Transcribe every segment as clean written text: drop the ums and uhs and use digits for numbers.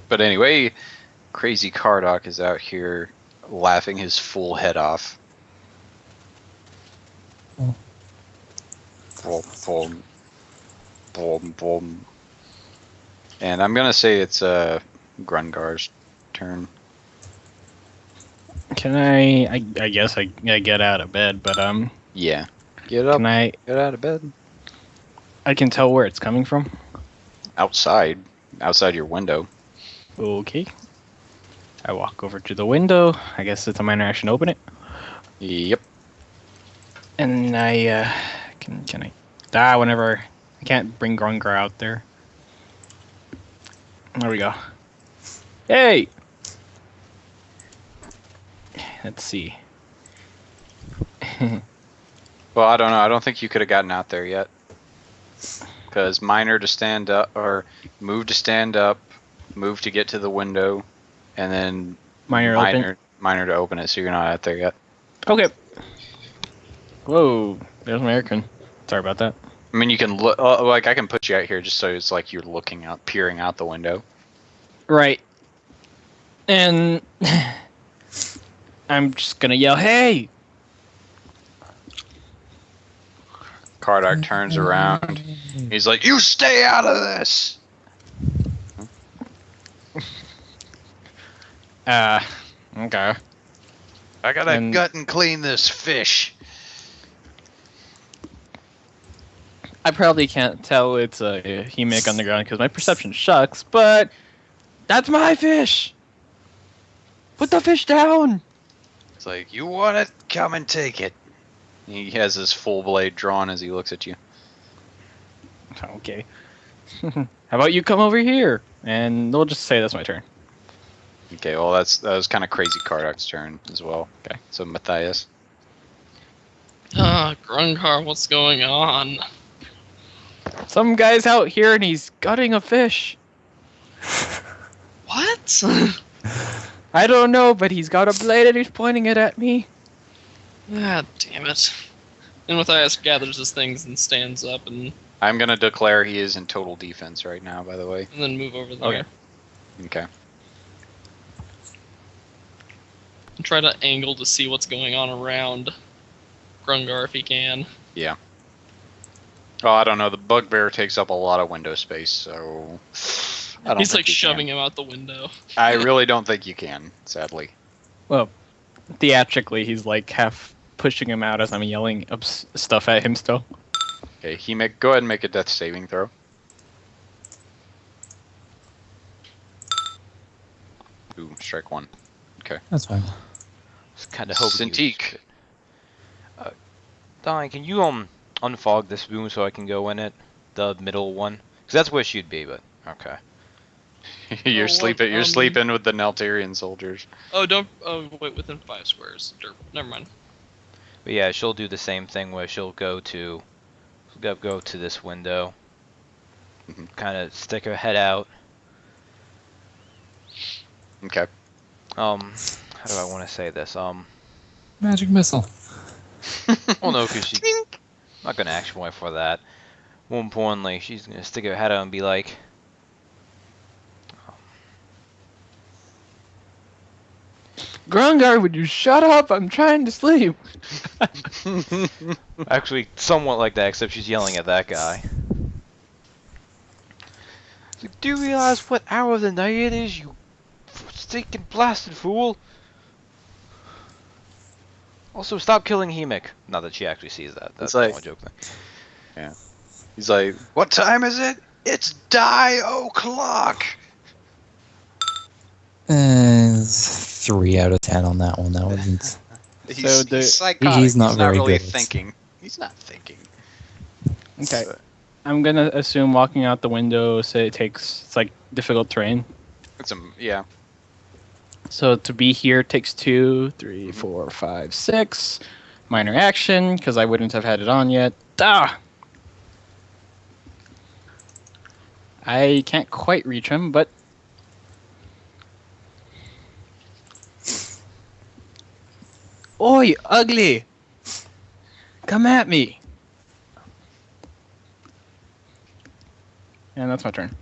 But anyway, Crazy Cardock is out here laughing his full head off. Oh. Boom, boom, boom, boom. And I'm gonna say it's Grungar's turn. Can I guess I get out of bed, but Yeah. Get up. can I Get out of bed. I can tell where it's coming from? Outside your window. Okay. I walk over to the window. I guess it's a minor action to open it. Yep. And I can I whenever I can't bring Grungar out there. There we go. Hey! Let's see. Well, I don't know. I don't think you could have gotten out there yet. Because minor to stand up, or move to stand up, move to get to the window, and then Minor to open it, so you're not out there yet. Okay. Whoa, there's my aircon. Sorry about that. I mean, you can look, like I can put you out here just so it's like you're looking out, peering out the window. Right. And I'm just gonna yell, "Hey!" Cardock turns around. He's like, "You stay out of this!" Okay. I gotta gut and clean this fish. I probably can't tell it's a Hemic on the ground because my perception shucks, but that's my fish! Put the fish down! It's like, "You want it? Come and take it." He has his full blade drawn as he looks at you. Okay. How about you come over here? And we'll just say that's my turn. Okay, well that was kind of Crazy Cardock's turn as well. Okay, so Matthias. Grungar, what's going on? Some guy's out here and he's gutting a fish. What? I don't know, but he's got a blade and he's pointing it at me. Ah, damn it. And Matthias gathers his things and stands up and I'm gonna declare he is in total defense right now, by the way. then move over there. Okay. Okay. And try to angle to see what's going on around Grungar if he can. Yeah. Oh, I don't know. The bugbear takes up a lot of window space, so I don't He's think like you shoving can. him out the window. I really don't think you can, sadly. Well, theatrically, he's like half pushing him out as I'm yelling stuff at him still. Okay, go ahead and make a death saving throw. Ooh, strike one. Okay. That's fine. Just kind of hoping. Cintiq. Donnie, can you unfog this room so I can go in it, the middle one? Because that's where she'd be. But okay. You're Oh, sleeping. You're um, sleeping with the Neltarian soldiers. Oh, don't. Oh, wait, within 5 squares. Never mind. But yeah, she'll do the same thing where she'll go to this window, Mhm. kind of stick her head out. Okay. How do I want to say this? Magic missile. Well, no, because she's not gonna action point for that. More importantly, she's gonna stick her head out and be like, Grungar, would you shut up? I'm trying to sleep. actually, somewhat like that, except she's yelling at that guy. It's like, do you realize what hour of the night it is, you stinking blasted fool? Also, stop killing Hemic. Not that she actually sees that. That's like- all a joke thing. Yeah. He's like, "What time is it? It's die o'clock." 3 out of 10 on that one. That wasn't. He's psychotic. He's not very really good. thinking. He's not thinking. Okay. I'm gonna assume walking out the window, say it's like difficult terrain. Yeah. So to be here takes 2, 3, 4, 5, 6. Minor action, because I wouldn't have had it on yet. Ah! I can't quite reach him, but... Oi, ugly! Come at me! And that's my turn.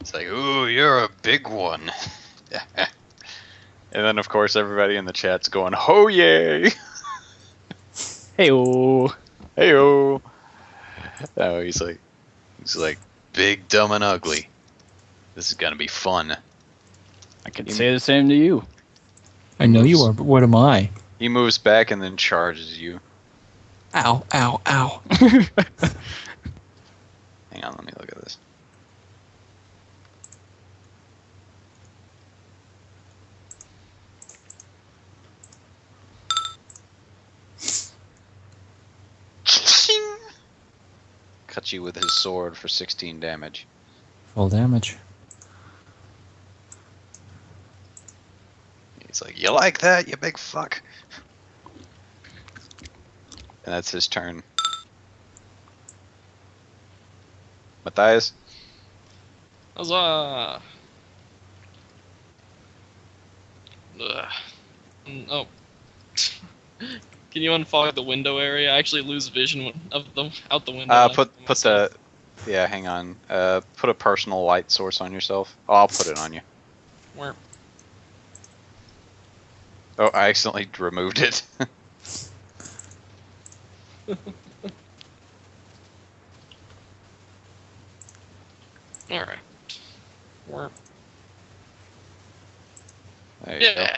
It's like, ooh, you're a big one. And then, of course, everybody in the chat's going, "Oh yay, Hey, oh. heyo!" Oh, he's like, big, dumb, and ugly. This is gonna be fun. I can say the same to you. I know you are, but what am I? He moves back and then charges you. Ow, ow, ow. Hang on, let me look at this. Cut you with his sword for 16 damage. Full damage. He's like, "You like that, you big fuck?" And that's his turn. Matthias? Huzzah! Oh. Can you unfog the window area? I actually lose vision of the out the window. Put the... Yeah, hang on. Put a personal light source on yourself. Oh, I'll put it on you. Where? Oh, I accidentally removed it. Alright. Where? There you Yeah. go.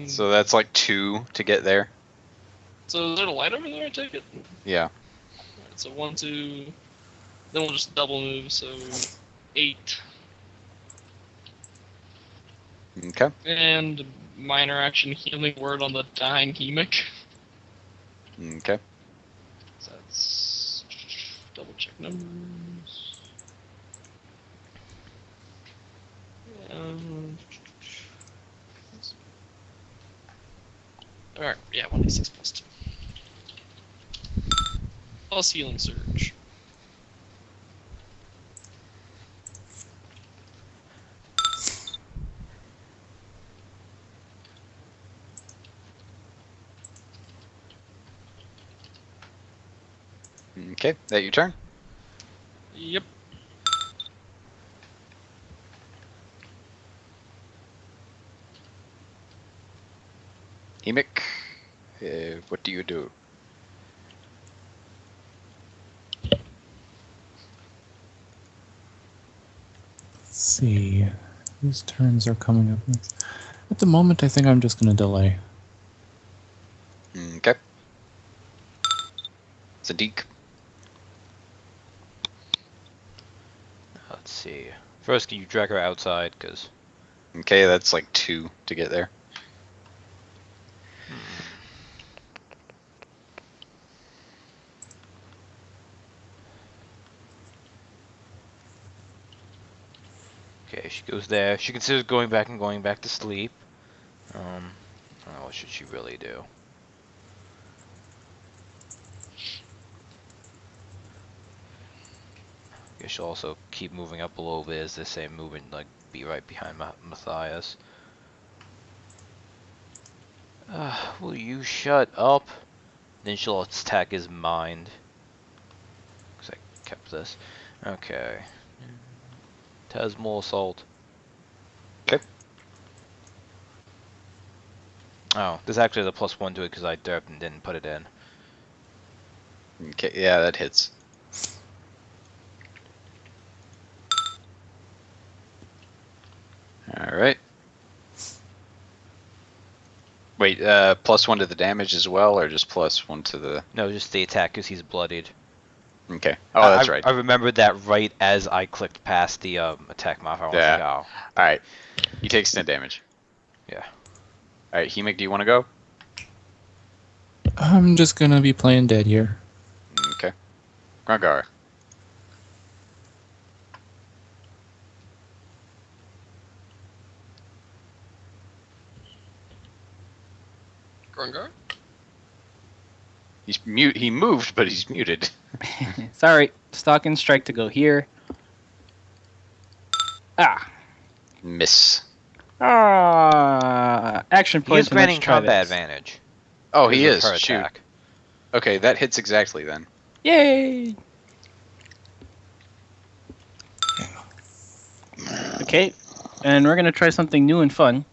So that's like 2 to get there. So is there a light over there, I take it? Yeah. Alright, so 1, 2... Then we'll just double move, so 8. Okay. And minor action healing word on the dying Hemic. Okay. So that's... Double check numbers. Alright, yeah, 1d6 plus 2. Plus healing surge. Okay, that your turn? Yep. Hemic, what do you do? Let's see. Whose turns are coming up next? At the moment, I think I'm just going to delay. Okay. Sadiq. Let's see. First, can you drag her outside? Because Okay, that's like 2 to get there. okay, she goes there. She considers going back and going back to sleep. I don't know, what should she really do? Guess she'll also keep moving up a little bit as the same movement, like be right behind Matthias. Will you shut up? Then she'll attack his mind. Cause I kept this. Okay. Tesmal assault. Okay. Oh, this actually has a +1 to it because I derped and didn't put it in. Okay, yeah, that hits. Alright. Wait, +1 to the damage as well, or just +1 to the... No, just the attack because he's bloodied. Okay. Oh, that's I, right. I remembered that right as I clicked past the attack modifier. I was Yeah. like, oh. Alright. You take stun damage. Yeah. Alright, Hemic, do you want to go? I'm just going to be playing dead here. Okay. Grungar. Grungar? He's mute. He moved, but he's muted. Sorry, stalking strike to go here. Ah. Miss. Action He point. is and let's granting try combat this. advantage. Oh, he because is. of her Shoot. attack. Okay, that hits exactly then. Yay! Okay, and we're gonna try something new and fun.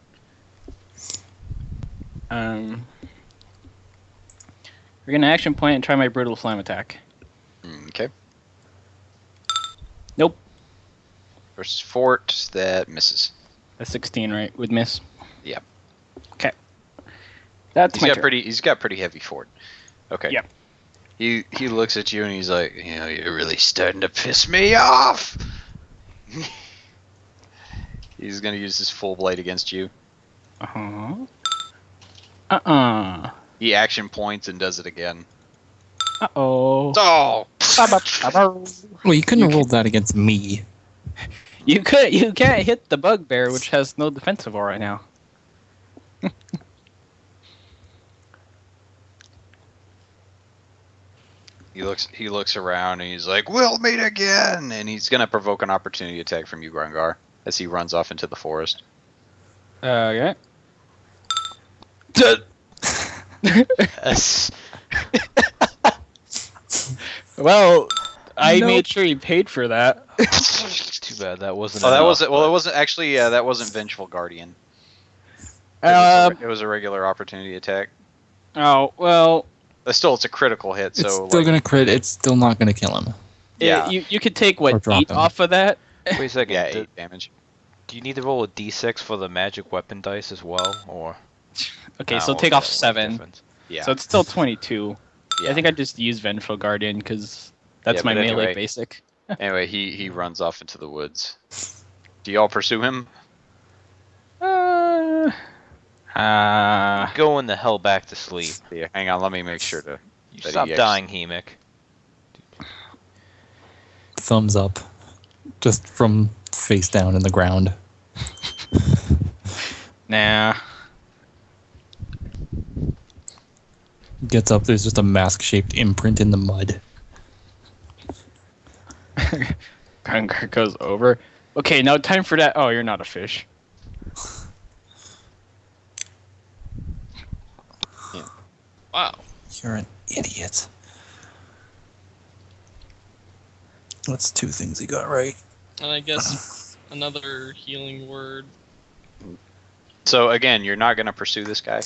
We're gonna action point and try my brutal slam attack. Okay. Nope. Versus Fort, that misses. A 16, right? Would miss. Yep. Okay. That's He's my got turn. he's got pretty heavy Fort. Okay. Yep. He looks at you and he's like, you know, you're really starting to piss me off. He's gonna use his full blade against you. He action points and does it again. Uh-oh. Oh! Well, you couldn't have rolled that against me. You can't hit the bugbear, which has no defensive aura now. He looks around and he's like, "We'll meet again!" And he's gonna provoke an opportunity attack from you, Grungar, as he runs off into the forest. Okay. Yes. Well, I Nope. made sure he paid for that. Too bad that wasn't. Oh, that enough, wasn't. Well, but- it wasn't actually. Yeah, that wasn't Vengeful Guardian. It was a regular opportunity attack. Oh well. Still, it's a critical hit. It's So still like, gonna crit. It's still not gonna kill him. Yeah. You could take Or what drop 8 him. off of that. Wait a second. yeah, do, 8 damage. do you need to roll a d6 for the magic weapon dice as well, or? Okay, No, so take off what's the 7. difference? Yeah. So it's still 22. yeah. I think I just used Vengeful Guardian because that's Yeah, my but melee anyway. basic. Anyway, he runs off into the woods. Do y'all pursue him? Going the hell back to sleep. Yeah, hang on. Let me make sure to. You That stop he dying, Hemic. Thumbs up, just from face down in the ground. Nah. Gets up. There's just a mask-shaped imprint in the mud. Grungar goes over. Okay, now time for that. Oh, you're not a fish. Wow. You're an idiot. That's 2 things he got right. And I guess another healing word. So again, you're not gonna pursue this guy.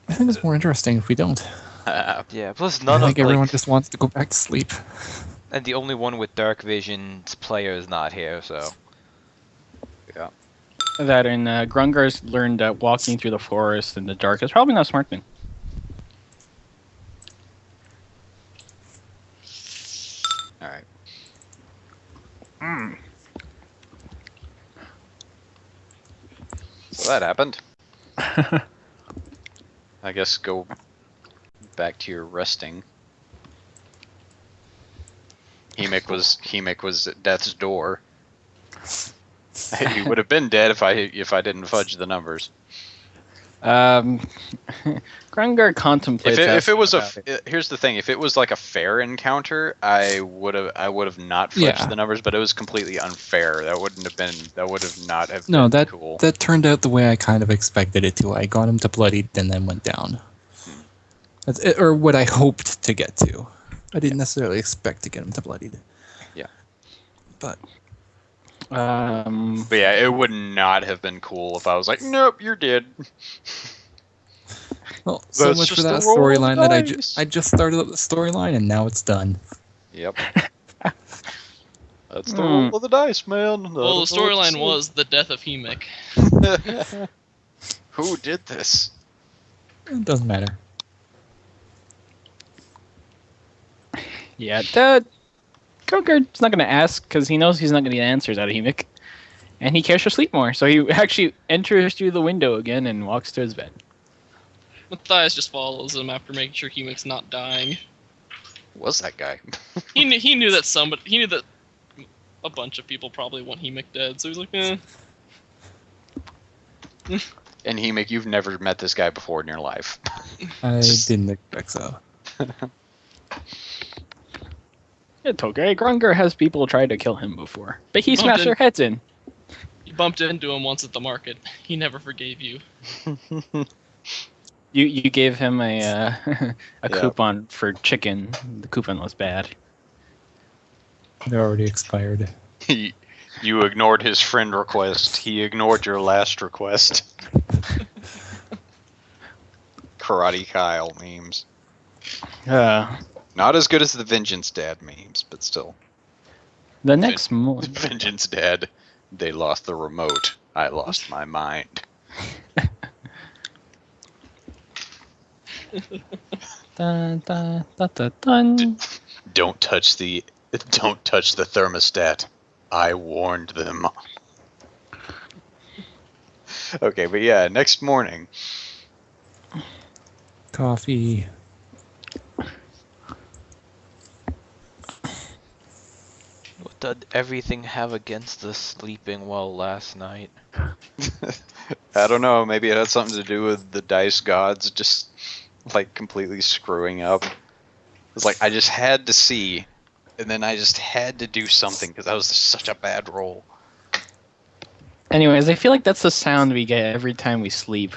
I think it's more interesting if we don't. Yeah. Plus, I none think of everyone like, just wants to go back to sleep. and the only one with dark vision's player is not here, so. That and Grungar's learned that walking through the forest in the dark is probably not a smart thing. All right. So that happened. I guess go back to your resting. Hemic was at death's door. He would have been dead if I didn't fudge the numbers. Grungar contemplates. If it was asking about here's the thing, if it was like a fair encounter, I would have not fudged Yeah. the numbers, but it was completely unfair. That would have not have No, been that cool. that turned out the way I kind of expected it to. I got him to bloodied and then went down. That's it, or what I hoped to get to. I didn't necessarily expect to get him to bloodied. Yeah. But But yeah, it would not have been cool if I was like, nope, you're dead. well, so That's much for just that a roll of storyline that dice. I just started up the storyline and now it's done. Yep. That's the roll of the dice, man. Well, the storyline was the death of Hemic. Who did this? It doesn't matter. Yeah, Grungar's not going to ask because he knows he's not going to get answers out of Hemic. And he cares for sleep more, so he actually enters through the window again and walks to his bed. Matthias just follows him after making sure Hemic's not dying. Who was that guy? He knew that a bunch of people probably want Hemic dead, so he's like, eh. And Hemic, you've never met this guy before in your life. I didn't expect so. It's okay. Grungar has people try to kill him before, but he Oh, smashed did- their heads in. You bumped into him once at the market. He never forgave you. You gave him a Yeah. coupon for chicken. The coupon was bad. They're already expired. You ignored his friend request. He ignored your last request. Karate Kyle memes. Not as good as the Vengeance Dad memes, but still. The next morning. Vengeance Dad. They lost the remote. I lost my mind. Dun, dun, dun, dun, dun. Don't touch the thermostat. I warned them. Okay, but yeah, next morning. Coffee. What did everything have against us sleeping well last night? I don't know, maybe it had something to do with the dice gods just like completely screwing up. It's like I just had to see, and then I just had to do something because that was such a bad roll. Anyways, I feel like that's the sound we get every time we sleep.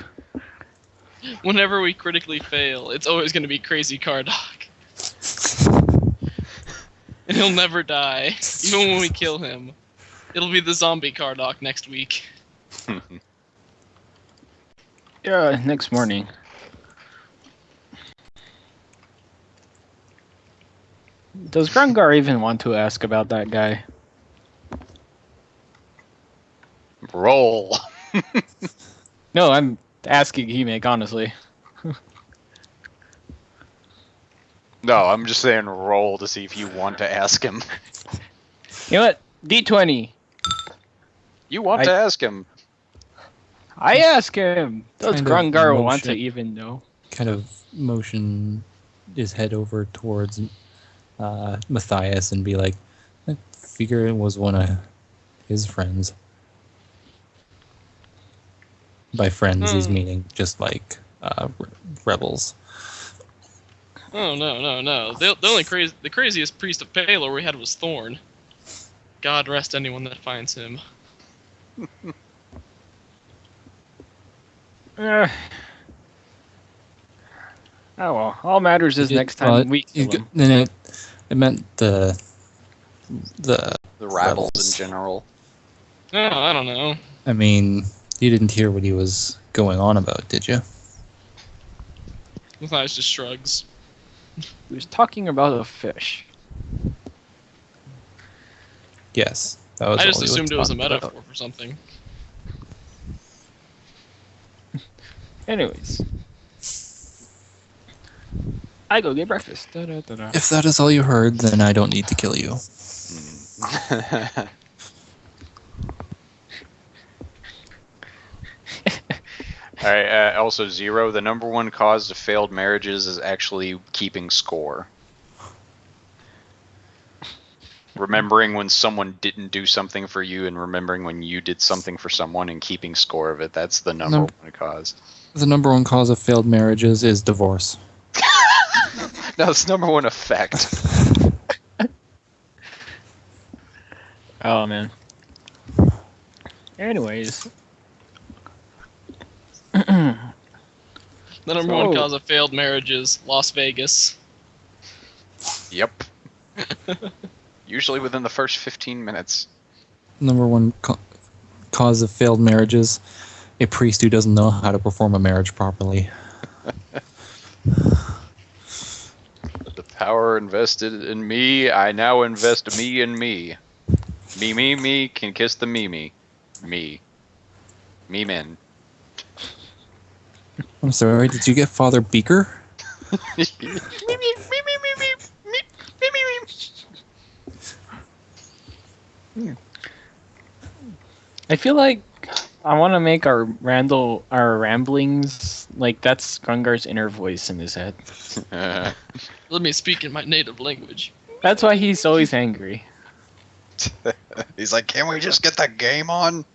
Whenever we critically fail, it's always going to be Crazy Cardok. And he'll never die, even when we kill him. It'll be the zombie Cardok next week. Yeah, next morning. Does Grungar even want to ask about that guy? Roll. No, I'm asking Himik, honestly. No, I'm just saying roll to see if you want to ask him. You know what? D20. You want to ask him. I ask him. Does Kind of Grungar want to motion. even know? Kind of motion his head over towards Matthias and be like, I figure it was one of his friends. By friends, he's meaning just like rebels. Oh, no. The only the craziest priest of Palor we had was Thorn. God rest anyone that finds him. Oh well, all matters is next time Well, we kill him. then it meant the The rabbles rebels. in general. Oh, I don't know. I mean, you didn't hear what he was going on about, did you? Matthias just shrugs. He was talking about a fish. Yes, that was. I all just he assumed it was a talking about. metaphor for something. Anyways. I go get breakfast. Da-da-da-da. If that is all you heard, then I don't need to kill you. Alright, also Zero, the number one cause of failed marriages is actually keeping score. Remembering when someone didn't do something for you and remembering when you did something for someone and keeping score of it, that's the number one cause. The number one cause of failed marriages is divorce. No, it's number one effect. Oh man. Anyways. The number one So- cause of failed marriages, Las Vegas. Yep. Usually within the first 15 minutes. Number one cause of failed marriages, a priest who doesn't know how to perform a marriage properly. The power invested in me, I now invest me in me. Me can kiss the me. Me men. I'm sorry, did you get Father Beaker? I feel like I want to make our ramblings like that's Grungar's inner voice in his head. Let me speak in my native language. That's why he's always angry. He's like, can we just get the game on?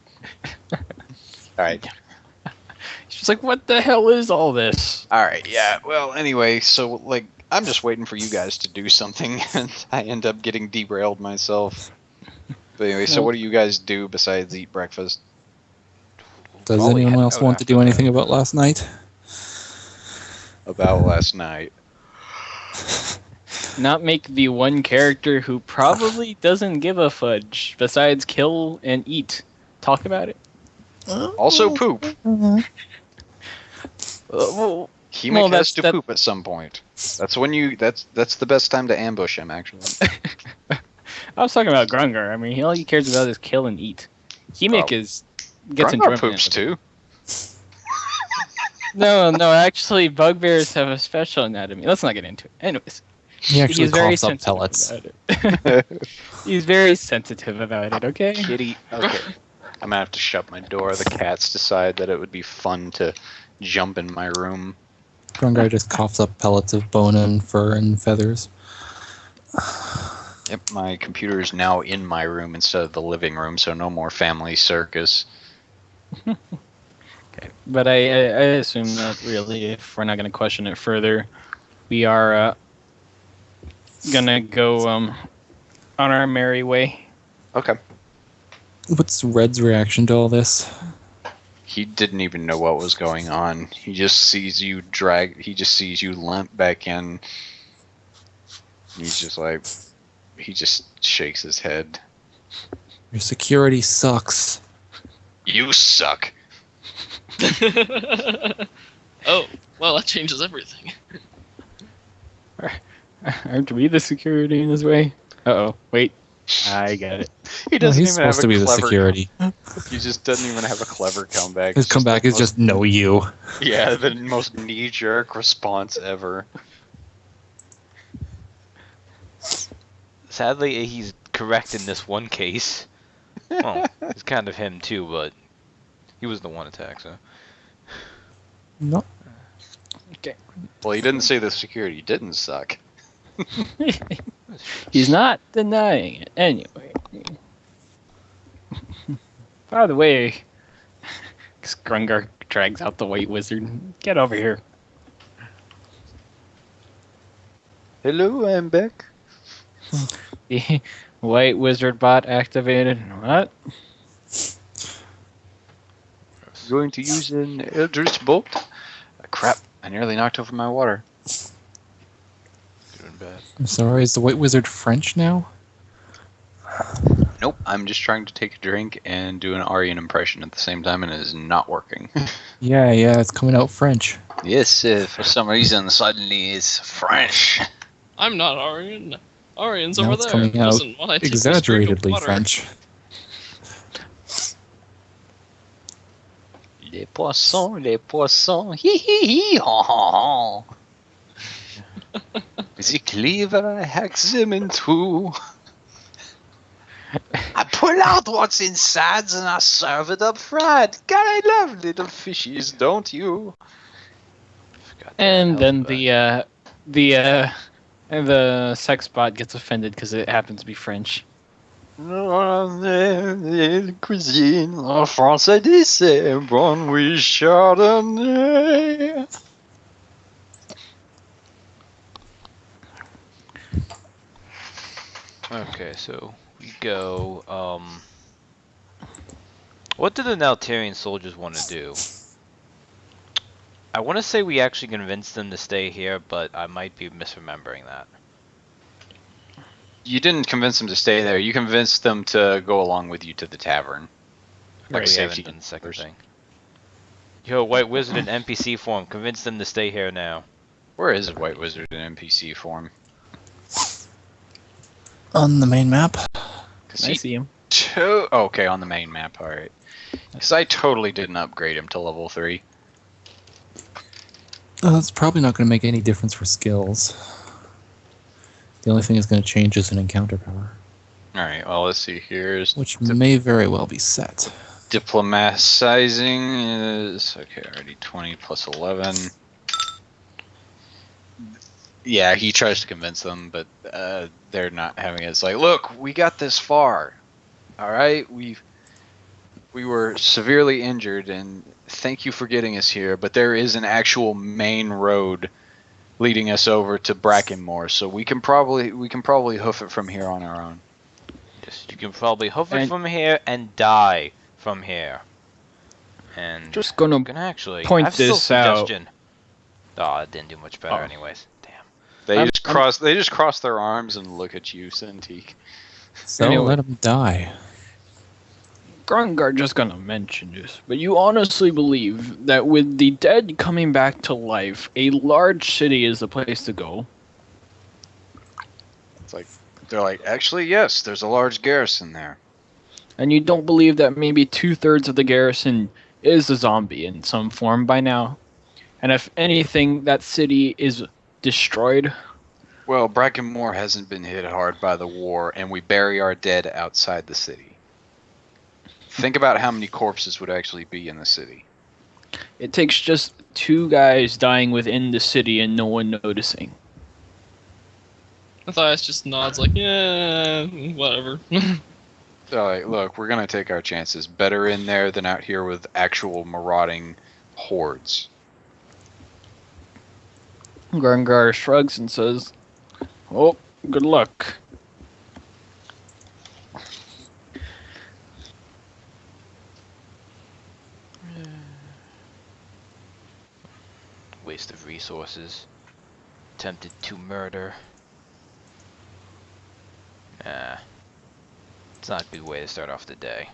Alright. He's just like, what the hell is all this? Alright, yeah. Well, anyway, so, like, I'm just waiting for you guys to do something, and I end up getting derailed myself. But anyway, so what do you guys do besides eat breakfast? Does Well, we anyone had else out want to after do that. anything about last night? About last night. not make the one character who probably doesn't give a fudge besides kill and eat talk about it? Also poop. Well, He Well, has that's- to that- poop at some point. That's when you. That's the best time to ambush him. Actually. I was talking about Grungar. I mean, all he cares about is kill and eat. Hemik Oh. gets Grungar enjoyment poops out of it. too. No, actually, bugbears have a special anatomy. Let's not get into it. Anyways, He actually he's very coughs up sensitive pellets. about it. He's very sensitive about it. Okay. Kitty. Okay. I'm gonna have to shut my door. The cats decide that it would be fun to jump in my room. Grungar just coughs up pellets of bone and fur and feathers. Yep, my computer is now in my room instead of the living room, so no more family circus. Okay. But I assume that really, if we're not going to question it further, we are gonna go on our merry way. Okay. What's Red's reaction to all this? He didn't even know what was going on. He just sees you he just sees you limp back in. He's just like, he just shakes his head. Your security sucks. You suck. Oh, well, that changes everything. Aren't we the security in this way? Uh-oh. Wait. I get it. He No, doesn't he's even have supposed to be the clever. security. He just doesn't even have a clever comeback. His It's comeback the is just no you. yeah, the most knee-jerk response ever. Sadly, he's correct in this one case. Well, it's kind of him too, but he was the one attack, so. No. Well, he didn't say the security didn't suck. He's not denying it. Anyway. By the way, Grungar drags out the White Wizard. Get over here. Hello, I'm back. The White Wizard bot activated. What? Going to use an Eldritch Bolt. Crap, I nearly knocked over my water. Doing bad. I'm sorry, is the White Wizard French now? Nope, I'm just trying to take a drink and do an Aryan impression at the same time, and it is not working. Yeah, it's coming out French. Yes, for some reason, suddenly it's French. I'm not Aryan. Aryan's Now over it's there. coming out Listen, while I take this drink of Exaggeratedly water. French. Les poissons, hi hi hi, ha ha ha. With the cleaver, I hack them in two. I pull out what's inside and I serve it up fried. God, I love little fishies, don't you? Forgot that And health then back. the sex bot gets offended because it happens to be French. Cuisine en français dessert, bon oui chardonnay. Okay, so we go. What do the Naltarian soldiers want to do? I want to say we actually convinced them to stay here, but I might be misremembering that. You didn't convince them to stay there. You convinced them to go along with you to the tavern. Like we safety haven't done the second first. thing. Yo, White Wizard in NPC form. Convince them to stay here now. Where is White Wizard in NPC form? On the main map? I see him. Okay, on the main map, alright. Because I totally didn't upgrade him to level 3. It's probably not going to make any difference for skills. The only thing that's going to change is an encounter power, Alright, well, let's see. Here's which may very well be set. diplomatizing is okay. Already 20 plus 11. Yeah, he tries to convince them, but they're not having it. It's like, look, we got this far. All right, we were severely injured, and thank you for getting us here. But there is an actual main road leading us over to Brackenmore, so we can probably hoof it from here on our own. Just you can probably hoof it And- from here and die from here. And Just gonna can actually point I have still this out. suggestion. Oh, it didn't do much better Oh. anyways. Damn. They just cross their arms and look at you, Cintiq. So Anyway. let him die. Grungar just gonna mention this, but you honestly believe that with the dead coming back to life, a large city is the place to go? It's like they're like, actually, yes, there's a large garrison there. And you don't believe that maybe 2/3 of the garrison is a zombie in some form by now? And if anything, that city is destroyed? Well, Brackenmore hasn't been hit hard by the war, and we bury our dead outside the city. Think about how many corpses would actually be in the city. It takes just 2 guys dying within the city and no one noticing. Matthias just nods like, yeah, whatever. So, like, look, we're gonna take our chances. Better in there than out here with actual marauding hordes. Grungar shrugs and says, "Oh, good luck." Waste of resources. Tempted to murder. Nah. It's not a good way to start off the day.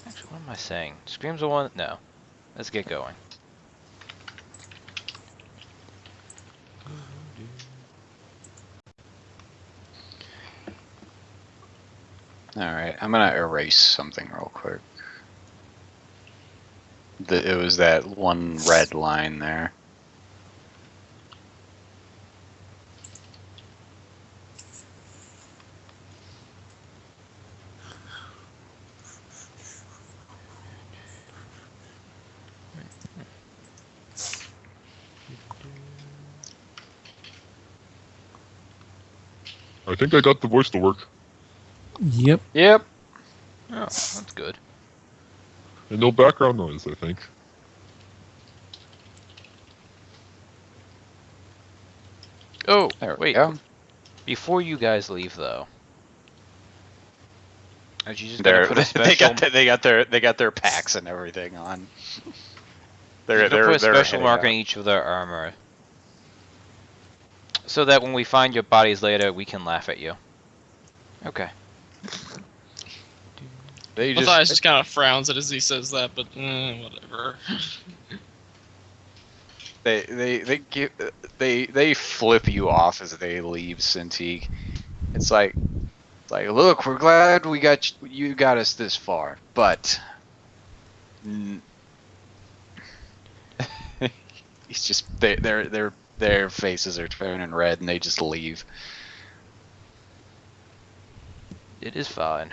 Actually, what am I saying? Screams are one? No. Let's get going. Alright, I'm gonna erase something real quick. It was that one red line there. I think I got the voice to work. Yep. Yep. Oh, that's good. And no background noise, I think. Oh, There we wait. go. Before you guys leave, though, are you just They're, gonna put a special? they got their packs and everything on. You're gonna put a special heading mark on out. each of their armor, so that when we find your bodies later, we can laugh at you. Okay. They Matthias just kind of frowns at it as he says that, but whatever. they flip you off as they leave Cintiq. It's like, look, we're glad you got us this far, but it's just their faces are turning red and they just leave. It is fine.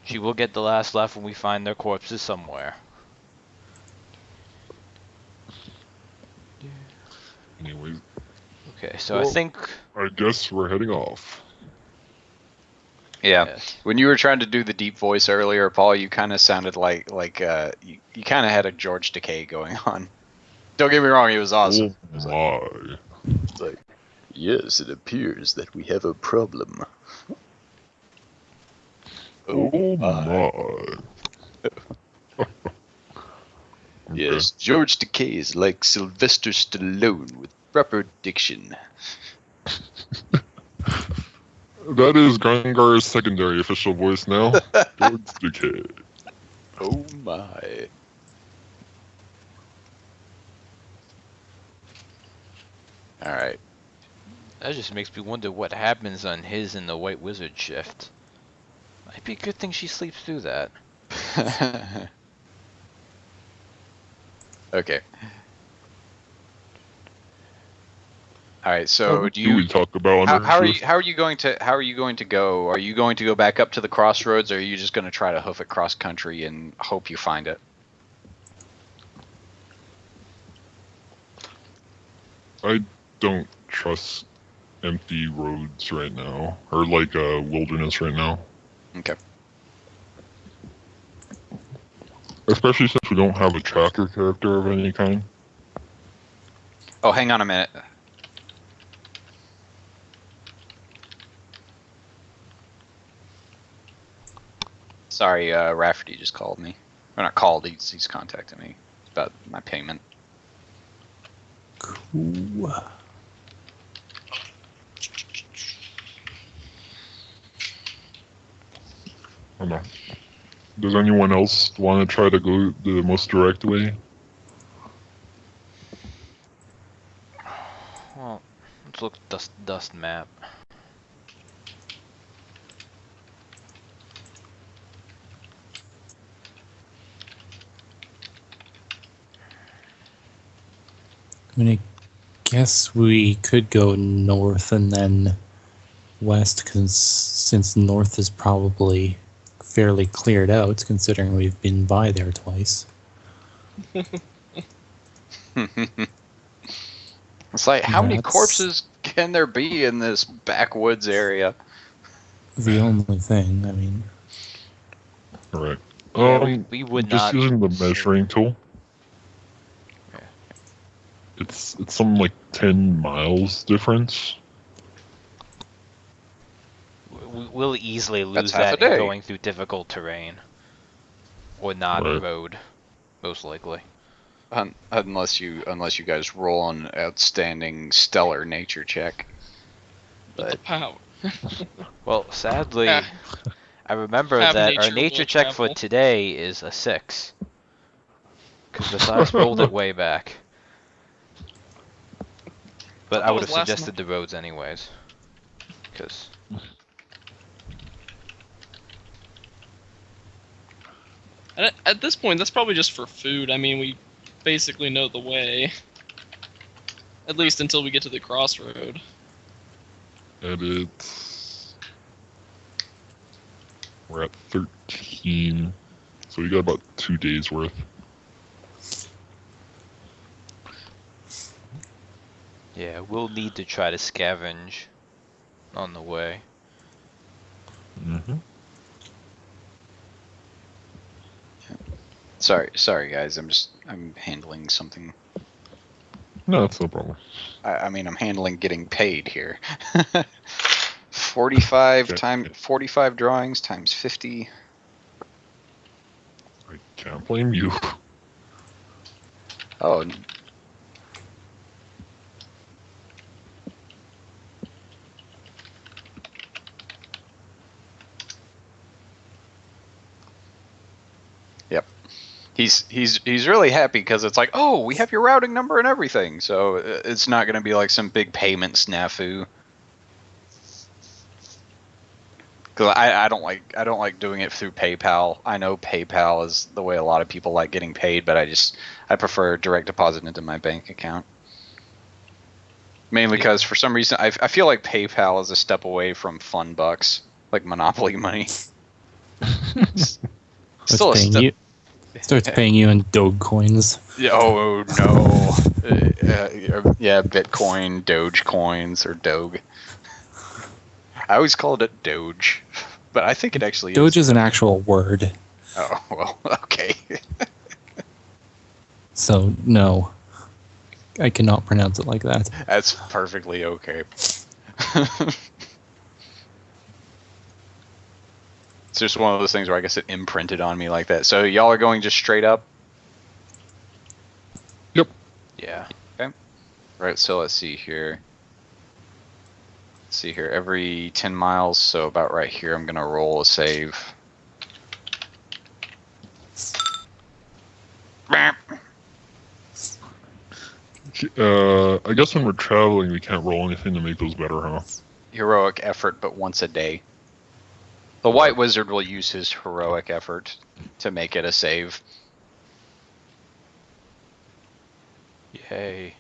She will get the last laugh when we find their corpses somewhere. Anyways, Okay, so I Well- think. I guess we're heading off. Yeah. Yes. When you were trying to do the deep voice earlier, Paul, you kind of sounded like you kind of had a George Takei going on. Don't get me wrong, he was awesome. Oh It was my. like, yes, it appears that we have a problem. Oh my. Okay. Yes, George Takei is like Sylvester Stallone with proper diction. That is Grungar's secondary official voice now. George Decay. Oh my. Alright. That just makes me wonder what happens on his and the White Wizard shift. Might be a good thing she sleeps through that. Okay. Alright, so What do you we talk about on how our are you shift? how are you going to go? Are you going to go back up to the crossroads, or are you just going to try to hoof it cross country and hope you find it? I don't trust empty roads right now, or like a wilderness right now. Okay. Especially since we don't have a tracker character of any kind. Oh, hang on a minute. Sorry, Rafferty just called me. Or not called, he's contacted me about my payment. Ooh. I don't know. Does anyone else want to try to go the most direct way? Well, let's look dust map. I mean, I guess we could go north and then west, because since north is probably fairly cleared out, considering we've been by there twice. It's like, how many That's corpses can there be in this backwoods area? the only thing. I mean, Alright. Yeah, we would just not. using the measuring tool. Yeah. It's some like 10 miles difference. We'll easily lose That's half a that in day. going through difficult terrain. Or not Right. road, most likely. Unless you guys roll on outstanding stellar nature check. But the power. Well, sadly, Ah. I remember Have that our nature nature will check for travel. today is a 6. Because Matthias rolled it way back. But I That would was have last suggested the roads anyways. Because And at this point, that's probably just for food. I mean, we basically know the way. At least until we get to the crossroad. Edit. We're at 13. So we got about 2 days worth. yeah, we'll need to try to scavenge on the way. Mm-hmm. Sorry guys, I'm handling something. No, that's no problem. I mean, I'm handling getting paid here. 45 Okay. 45 drawings times 50. I can't blame you. Oh, yep. He's really happy because it's like, oh, we have your routing number and everything, so it's not going to be like some big payment snafu. Because I don't like doing it through PayPal. I know PayPal is the way a lot of people like getting paid, but I prefer direct deposit into my bank account. Mainly because for some reason I feel like PayPal is a step away from fun bucks, like Monopoly money. Still a paying step. you. Starts paying you in Dogecoins. Oh no! Yeah, Bitcoin, Dogecoins, or Doge. I always called it Doge, but I think it actually Doge is. is an actual word, Oh well, okay. so no, I cannot pronounce it like that. That's perfectly okay. It's just one of those things where I guess it imprinted on me like that. So y'all are going just straight up? Yeah. Right, so let's see here. Let's see here, every 10 miles, so about right here, I'm going to roll a save. I guess when we're traveling, we can't roll anything to make those better, huh? Heroic effort, but once a day. The White Wizard will use his heroic effort to make it a save. Yay.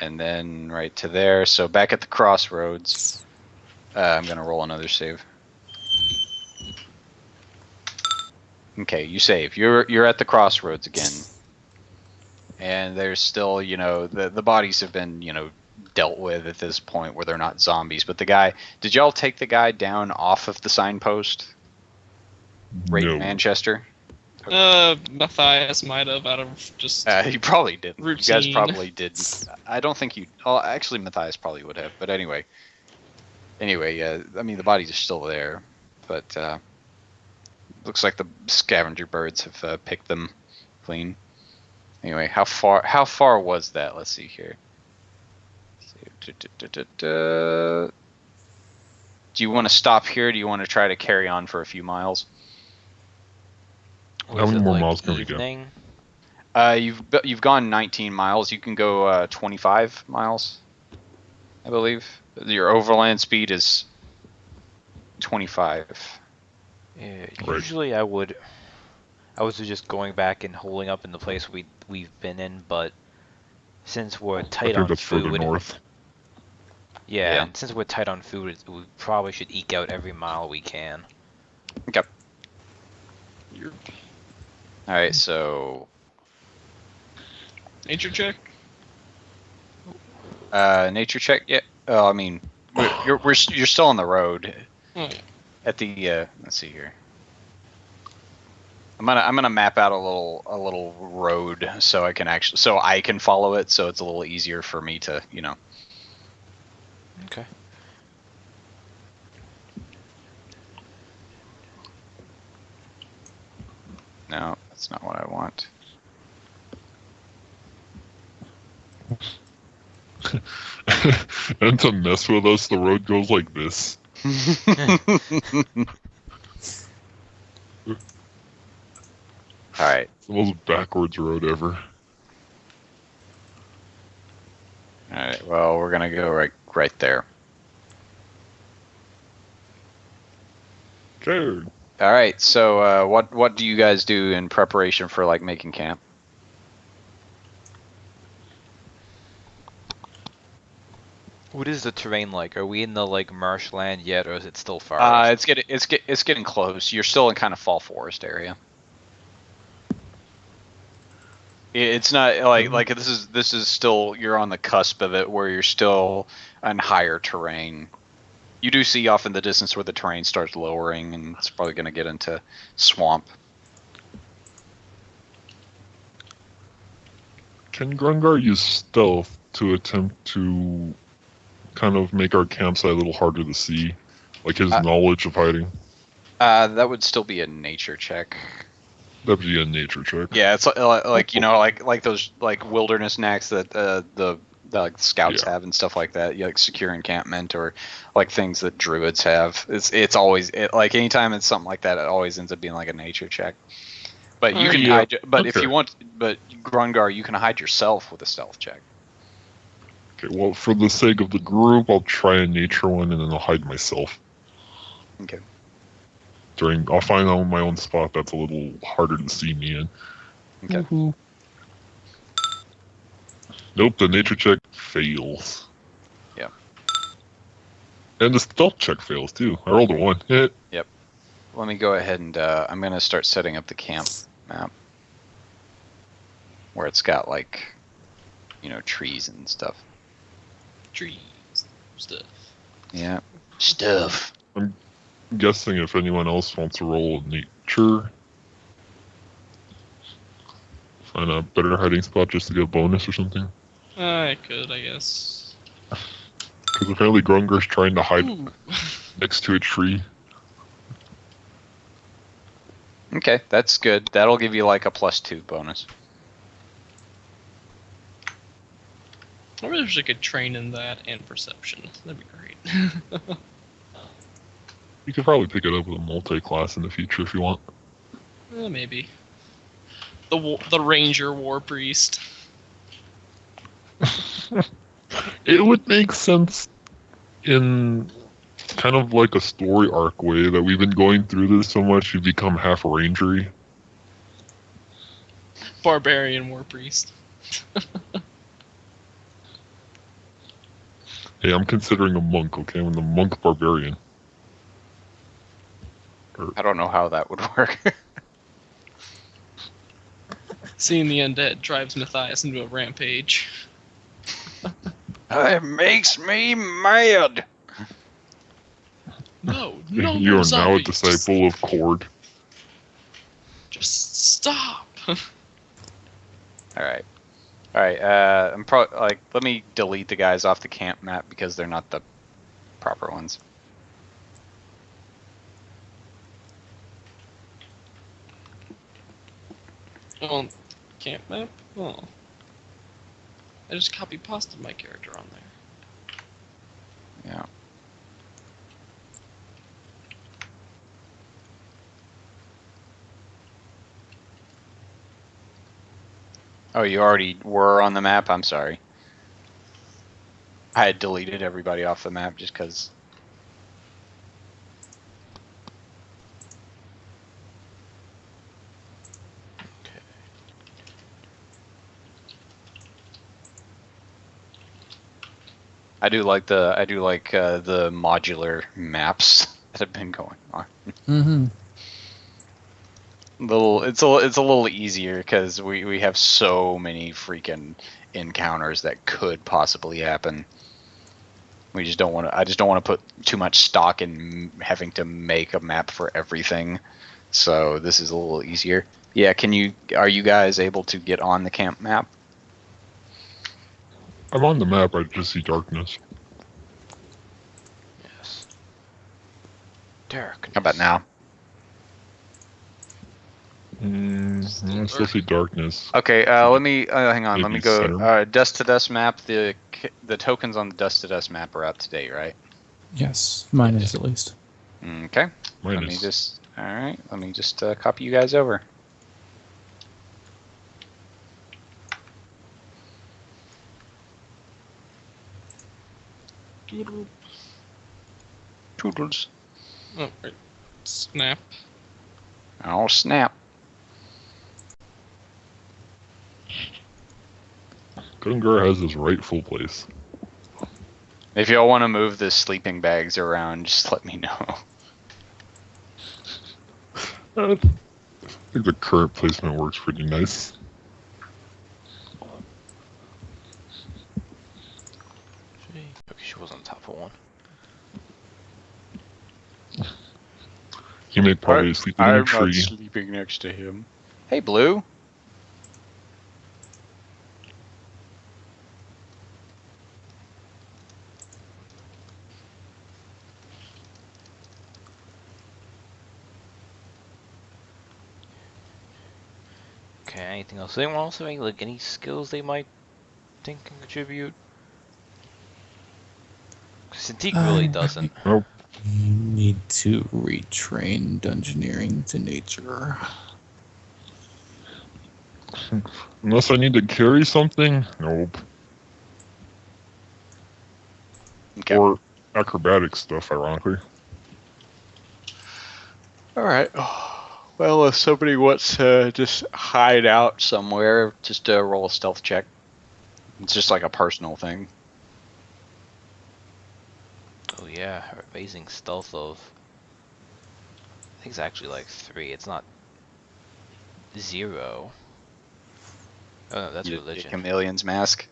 And then right to there. So back at the crossroads, I'm going to roll another save. Okay, you save. You're at the crossroads again. And there's still, you know, the bodies have been, you know, dealt with at this point where they're not zombies. But the guy, did y'all take the guy down off of the signpost? Right in No. Manchester? Matthias might have out of just. You probably didn't. You guys Routine. probably didn't. I don't think you. Oh, actually, Matthias probably would have. But anyway, yeah. I mean, the bodies are still there, but looks like the scavenger birds have picked them clean. Anyway, how far was that? Let's see here. Do you want to stop here? Or do you want to try to carry on for a few miles? How many more miles can we go? evening? You've gone 19 miles. You can go 25 miles, I believe. Your overland speed is 25. Yeah, Right. usually I was just going back and holding up in the place we've been in, but since we're I tight think on that's further food, north. yeah, Yeah. and since we're tight on food, we probably should eke out every mile we can. Okay. Your All right. So nature check. nature check. Yeah. I mean, you're still on the road. Oh, At the let's see here. I'm gonna map out a little road so I can follow it, so it's a little easier for me to Okay. No, that's not what I want. And to mess with us, the road goes like this. All right. It's the most backwards road ever. All right. Well, we're gonna go right there. Okay. All right. So, what do you guys do in preparation for like making camp? What is the terrain like? Are we in the like marshland yet, or is it still forest? It's getting close. You're still in kind of fall forest area. It's not like this is still, you're on the cusp of it where you're still on higher terrain. You do see off in the distance where the terrain starts lowering, and it's probably going to get into swamp. Can Grungar use stealth to attempt to kind of make our campsite a little harder to see? Like his knowledge of hiding? That would still be a nature check. That'd be a nature check. Yeah, it's like like those like wilderness knacks that the like scouts have and stuff like that. Like secure encampment, or like things that druids have. It's always like anytime it's something like that, it always ends up being like a nature check. But you can hide. But if you want, but Grungar, you can hide yourself with a stealth check. Okay, well, for the sake of the group, I'll try a nature one and then I'll hide myself. Okay. I'll find out my own spot that's a little harder to see me in. Okay. Nope, the nature check fails. Yeah. And the stealth check fails too. I rolled a 1. Hit. Yep. Let me go ahead and I'm gonna start setting up the camp map where it's got like, trees and stuff. Trees, stuff. Yeah. Stuff. I'm guessing if anyone else wants to roll nature, find a better hiding spot just to get a bonus or something. I could, I guess. Because apparently Grungar's trying to hide Ooh. next to a tree. Okay, that's good. That'll give you like a +2 bonus. I really wish I could train in that and perception. That'd be great. You could probably pick it up with a multi-class in the future if you want. Maybe. The Ranger War Priest. It would make sense in kind of like a story arc way that we've been going through this so much you become half rangery. Barbarian War Priest. Hey, I'm considering a monk, okay? I'm the monk barbarian. I don't know how that would work. Seeing the undead drives Matthias into a rampage. It makes me mad. No, You no are more now a zombies. disciple of Cord. Just stop. All right. I'm let me delete the guys off the camp map because they're not the proper ones. Well, Camp map? Oh. I just copy pasted my character on there. Yeah. Oh, you already were on the map? I'm sorry. I had deleted everybody off the map just because. I do like the the modular maps that have been going on. Mm-hmm. It's a little easier because we have so many freaking encounters that could possibly happen. We just don't want to. I just don't want to put too much stock in having to make a map for everything. So this is a little easier. Yeah, are you guys able to get on the camp map? I'm on the map, I just see darkness. Yes. Derek. How about now? I still see darkness. Okay, let me hang on. Let me Maybe go. center? Dust to dust map. The tokens on the dust to dust map are up to date, right? Yes, mine is at least. Okay. Mine Let me is. just. All right. Let me just copy you guys over. Doodle. Toodles. Oh, right. Snap. Oh snap! Gungar has his rightful place. If y'all want to move the sleeping bags around, just let me know. I think the current placement works pretty nice. Okay, she was on top of one. He may probably sleep in a tree. sleeping next to him. Hey, Blue. Okay, anything else? Anyone else have any skills they might think can contribute? Cintiq really doesn't. Nope. You need to retrain Dungeoneering to nature. Unless I need to carry something? Nope. Okay. Or acrobatic stuff, ironically. All right. Well, if somebody wants to just hide out somewhere, just roll a stealth check. It's just like a personal thing. Oh yeah, her amazing stealth of. I think it's actually like 3. It's not 0. Oh no, that's The religion. chameleon's mask.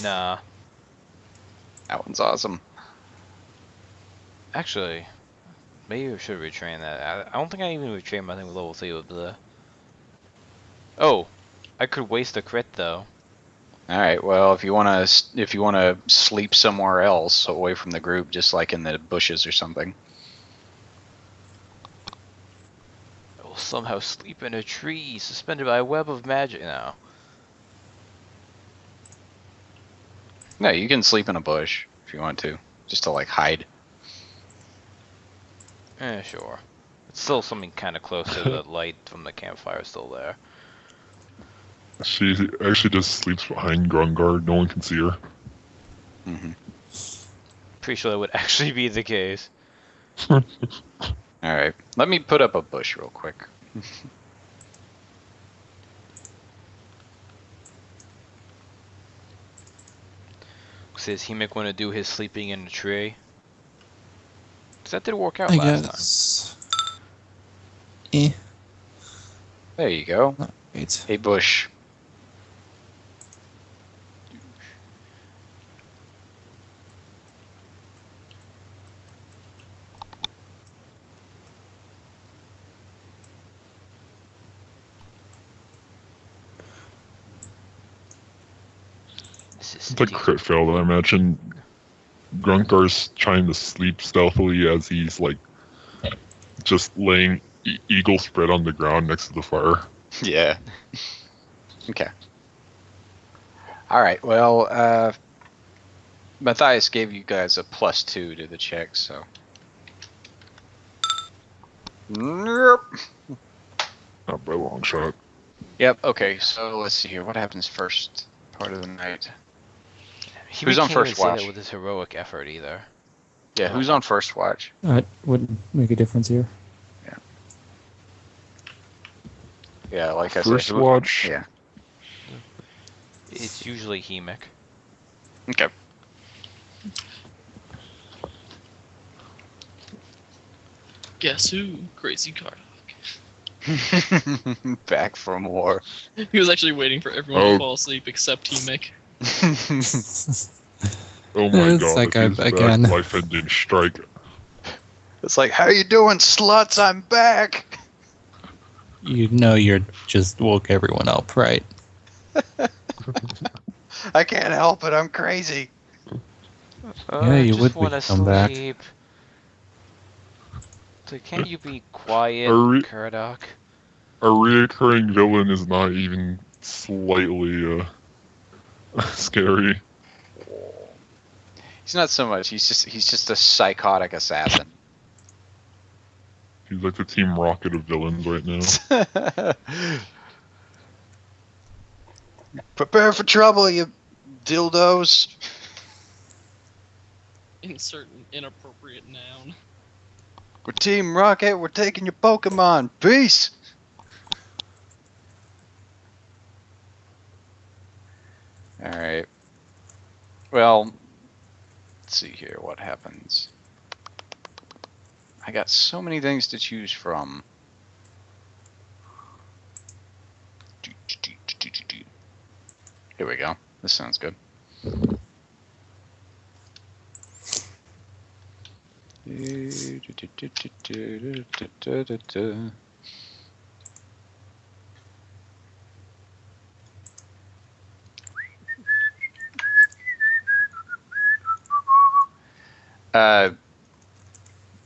Nah, That one's awesome. actually, maybe we should retrain that. I don't think I even retrained my thing with level 3 with the. Oh, I could waste a crit though. All right. Well, if you wanna sleep somewhere else away from the group, just like in the bushes or something. I will somehow sleep in a tree suspended by a web of magic. No. No, you can sleep in a bush if you want to, just to like hide. Sure. It's still something kind of close to the light from the campfire still there. She actually just sleeps behind Grungar. No one can see her. Mm-hmm. Pretty sure that would actually be the case. All right. Let me put up a bush real quick. Says he might want to do his sleeping in a tree. Cause that did work out I last time. guess. There you go. Right. Hey, bush. This is It's a crit fail, I imagine. Grunkar's trying to sleep stealthily as he's like just laying eagle spread on the ground next to the fire. Yeah. Okay. All right. Well, Matthias gave you guys a +2 to the check, so. Nope. Not by a long shot. Yep. Okay. So let's see here. What happens first part of the night? He Who's on can't even first say that watch? with his heroic effort either. Yeah. Who's on first watch? That wouldn't make a difference here. Yeah. Like I First said. watch. Yeah. It's usually Hemic. Okay. Guess who? Crazy Cardok. Back from war. He was actually waiting for everyone Oh. to fall asleep except Hemic. Oh my It's god. like He's back. again. Life-ending strike. It's like, how you doing, sluts? I'm back. You know you're just woke everyone up, right? I can't help it. I'm crazy. Yeah, you just would be wanna come back. sleep. So can't you be quiet, Hurry. Cardok? A reoccurring villain is not even slightly scary. He's not so much. He's just a psychotic assassin. He's like the Team Rocket of villains right now. Prepare for trouble, you dildos. Insert an inappropriate noun. We're Team Rocket. We're taking your Pokemon. Peace. All right. Well, let's see here. What happens? I got so many things to choose from. Here we go. This sounds good.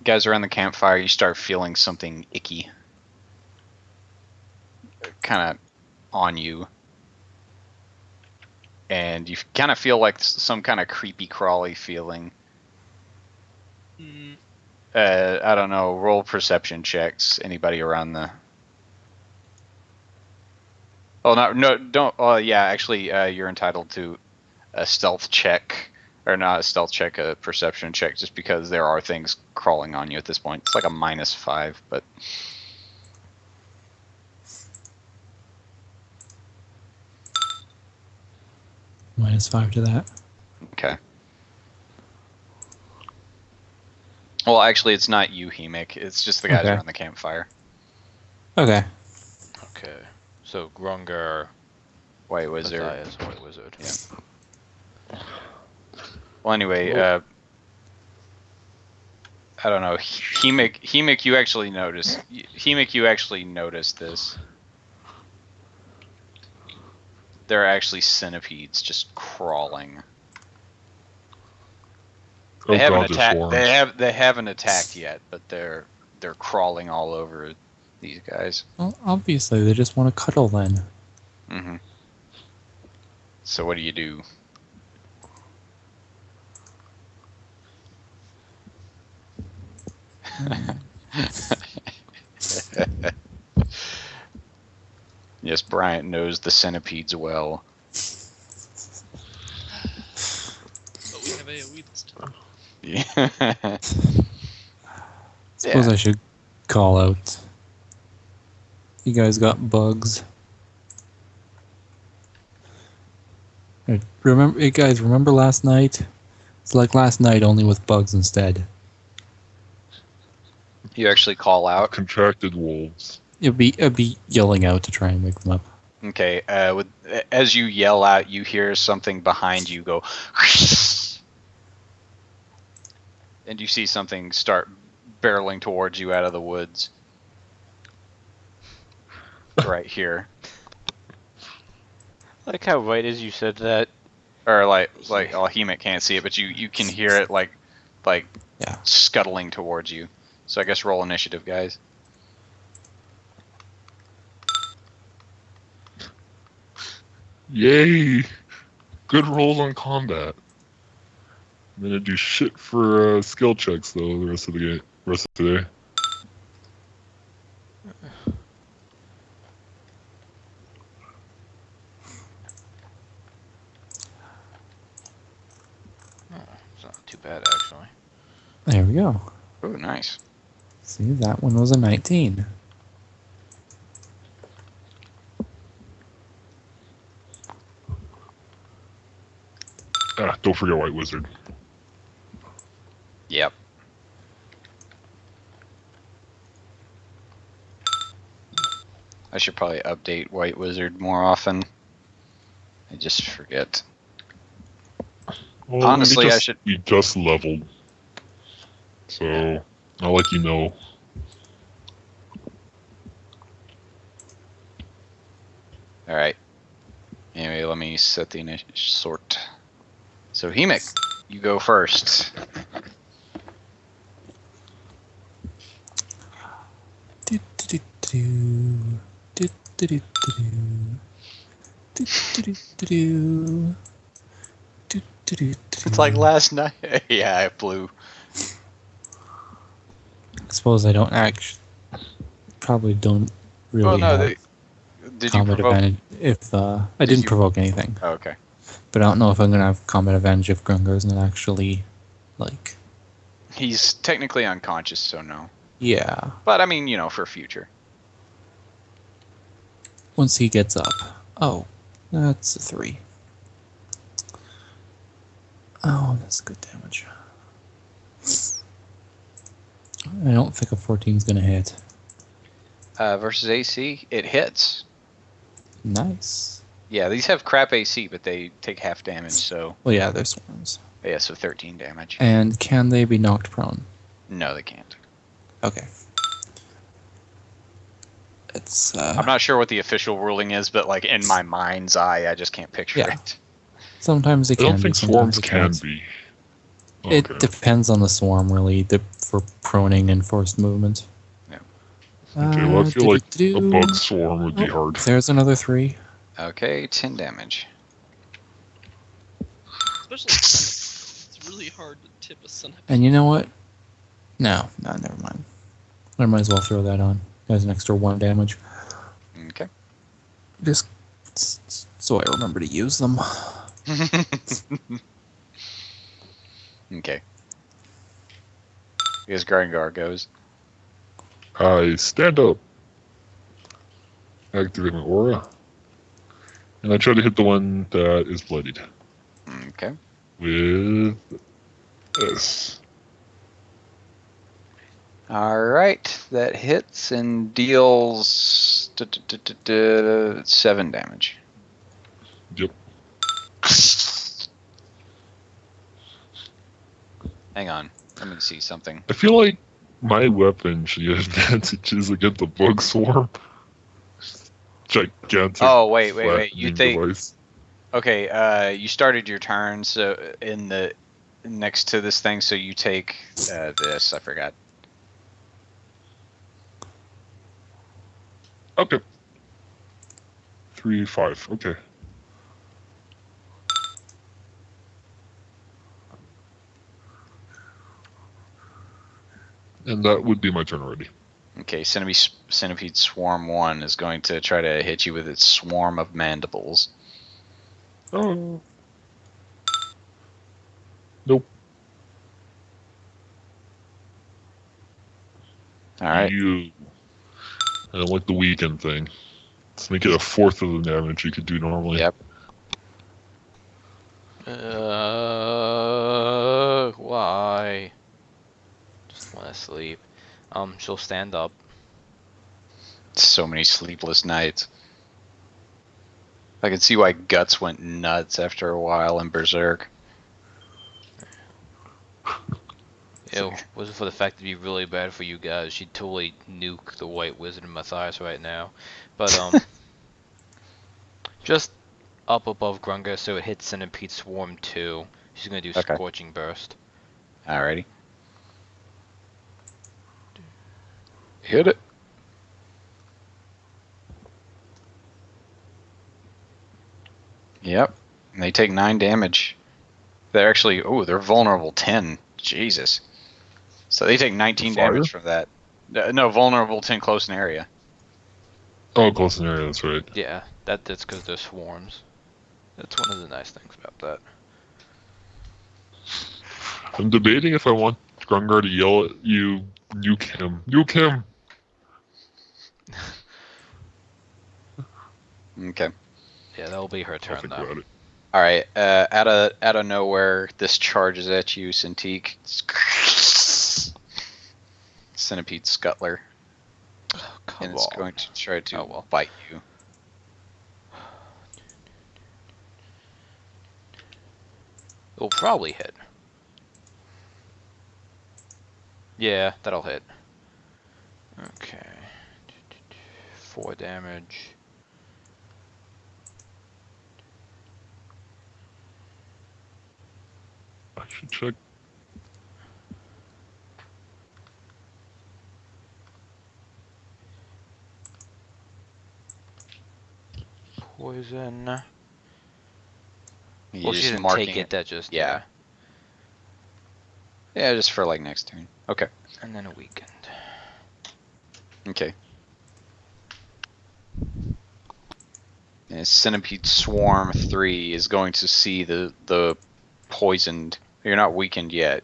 Guys around the campfire, you start feeling something icky kind of on you. And you kind of feel like some kind of creepy crawly feeling. Hmm. I don't know. Roll perception checks. Anybody around the? Oh no! Don't. Oh yeah, actually, you're entitled to a stealth check, or not a stealth check, a perception check, just because there are things crawling on you at this point. It's like a -5, but. -5 to that. Okay. Well, actually, it's not you, Hemic. It's just the guys Okay. around the campfire. Okay. Okay. So Grungar, White Wizard. Matthias, White Wizard. Yeah. Well, anyway, I don't know. Hemic, you actually noticed. Hemic, you actually noticed this. There are actually centipedes just crawling. They Oh haven't god, this attacked. swarms. They haven't attacked yet, but they're crawling all over these guys. Well, obviously they just want to cuddle then. Mm-hmm. So what do you do? Yes, Bryant knows the centipedes well. But we have AoE this time. Yeah. Suppose Yeah. I should call out. You guys got bugs. Remember, hey guys, remember last night? It's like last night, only with bugs instead. You actually call out. Contracted wolves. It'd be yelling out to try and wake them up. Okay. As you yell out, you hear something behind you go, and you see something start barreling towards you out of the woods. Right here, Like how right as you said that. or like Hemic can't see it, but you can hear it like Yeah. scuttling towards you. So I guess roll initiative, guys. Yay! Good rolls on combat. I'm gonna do shit for skill checks though the rest of the game, rest of the day. It's not too bad actually. There we go. Oh, nice. See, that one was a 19. Ah, don't forget White Wizard. Yep. I should probably update White Wizard more often. I just forget. Well, Honestly, I should. We just leveled, so I'll let you know. All right. Anyway, let me set the initial sort. So Hemic, you go first. It's like last night. Yeah, I flew. I suppose I don't actually, probably don't really Well, no, have did you combat provoke? advantage if I Did didn't you- provoke anything. Oh, okay. But I don't know if I'm gonna have combat advantage if Grungar's not actually, like, He's technically unconscious, so no. yeah. But I mean, for future. Once he gets up. Oh, that's a 3. Oh, that's good damage. I don't think a 14 is gonna hit. Versus AC, it hits. Nice. Yeah, these have crap AC, but they take half damage, so Well, yeah, they're swarms. yeah, so 13 damage. And can they be knocked prone? No, they can't. Okay. It's I'm not sure what the official ruling is, but like in my mind's eye, I just can't picture Yeah. it. sometimes they I can don't be. think Sometimes swarms they can can't. be. It Okay. depends on the swarm, really, for proning and forced movement. Yeah. Okay, well, I feel like a do-do-do-do. bug swarm would be Oh, hard. There's another 3. Okay, 10 damage. Especially centipedes. It's really hard to tip a centipede. And you know what? No, never mind. I might as well throw that on. Has an extra 1 damage. Okay. Just so I remember to use them. Okay. I guess Gringar goes. I stand up, activate my aura, and I try to hit the one that is bloodied Okay. with this. Alright, that hits and deals 7 damage. Yep. Hang on, let me see something. I feel like my weapon should get advantages against the bug swarm. Gigantic. Oh, wait. You flattening think. device. Okay, you started your turn so in the next to this thing, so you take this. I forgot. Okay. 3, 5. Okay. And that would be my turn already. Okay, Centipede Swarm 1 is going to try to hit you with its swarm of mandibles. Oh. Nope. Alright. You. I don't like the weaken thing. Let's make it a fourth of the damage you could do normally. Yep. Why? Just want to sleep. She'll stand up. So many sleepless nights. I can see why Guts went nuts after a while in Berserk. It wasn't for the fact it'd be really bad for you guys. She'd totally nuke the White Wizard and Matthias right now. But just up above Grunga, so it hits Centipede Swarm 2. She's gonna do Okay. Scorching Burst. Alrighty. Hit it. Yep. And they take 9 damage. They're actually, they're vulnerable 10. Jesus. So they take 19 Fire? damage from that. No, vulnerable 10 close in area. Oh, close in area, that's right. Yeah, that's because they're swarms. That's one of the nice things about that. I'm debating if I want Grungar to yell at you, nuke him. Nuke him! Okay. Yeah, that'll be her I'll turn think though. about it. All right. Out of nowhere, this charges at you, Cintiq. Centipede Scuttler, Oh, come and it's on. going to try to Oh, well. bite you. It'll probably hit. Yeah, that'll hit. Okay. 4 damage. I should check. Poison. You Well, she just didn't marking take it, that just, Yeah. Yeah, just for like next turn. Okay. And then a weakened. Okay. And Centipede Swarm 3 is going to see the poisoned. You're not weakened yet.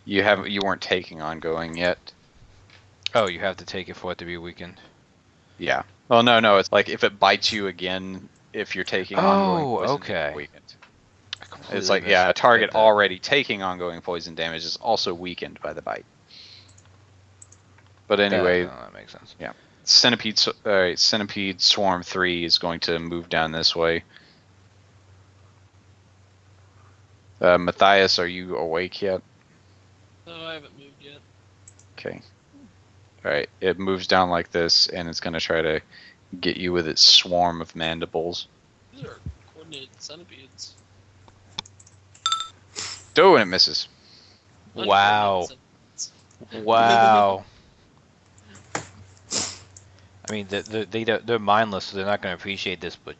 You weren't taking ongoing yet. Oh, you have to take it for it to be weakened. Yeah. Oh no, it's like if it bites you again, if you're taking ongoing Oh, poison, okay. you're weakened. I completely It's like missed a target that. already taking ongoing poison damage is also weakened by the bite. But anyway, that makes sense. Centipede Swarm 3 is going to move down this way. Matthias, are you awake yet? No, I haven't moved yet. Okay. Alright, it moves down like this, and it's going to try to get you with its swarm of mandibles. These are coordinated centipedes. Oh, and it misses. Wow. Uncoordinated Wow. I mean, they're mindless, so they're not going to appreciate this, but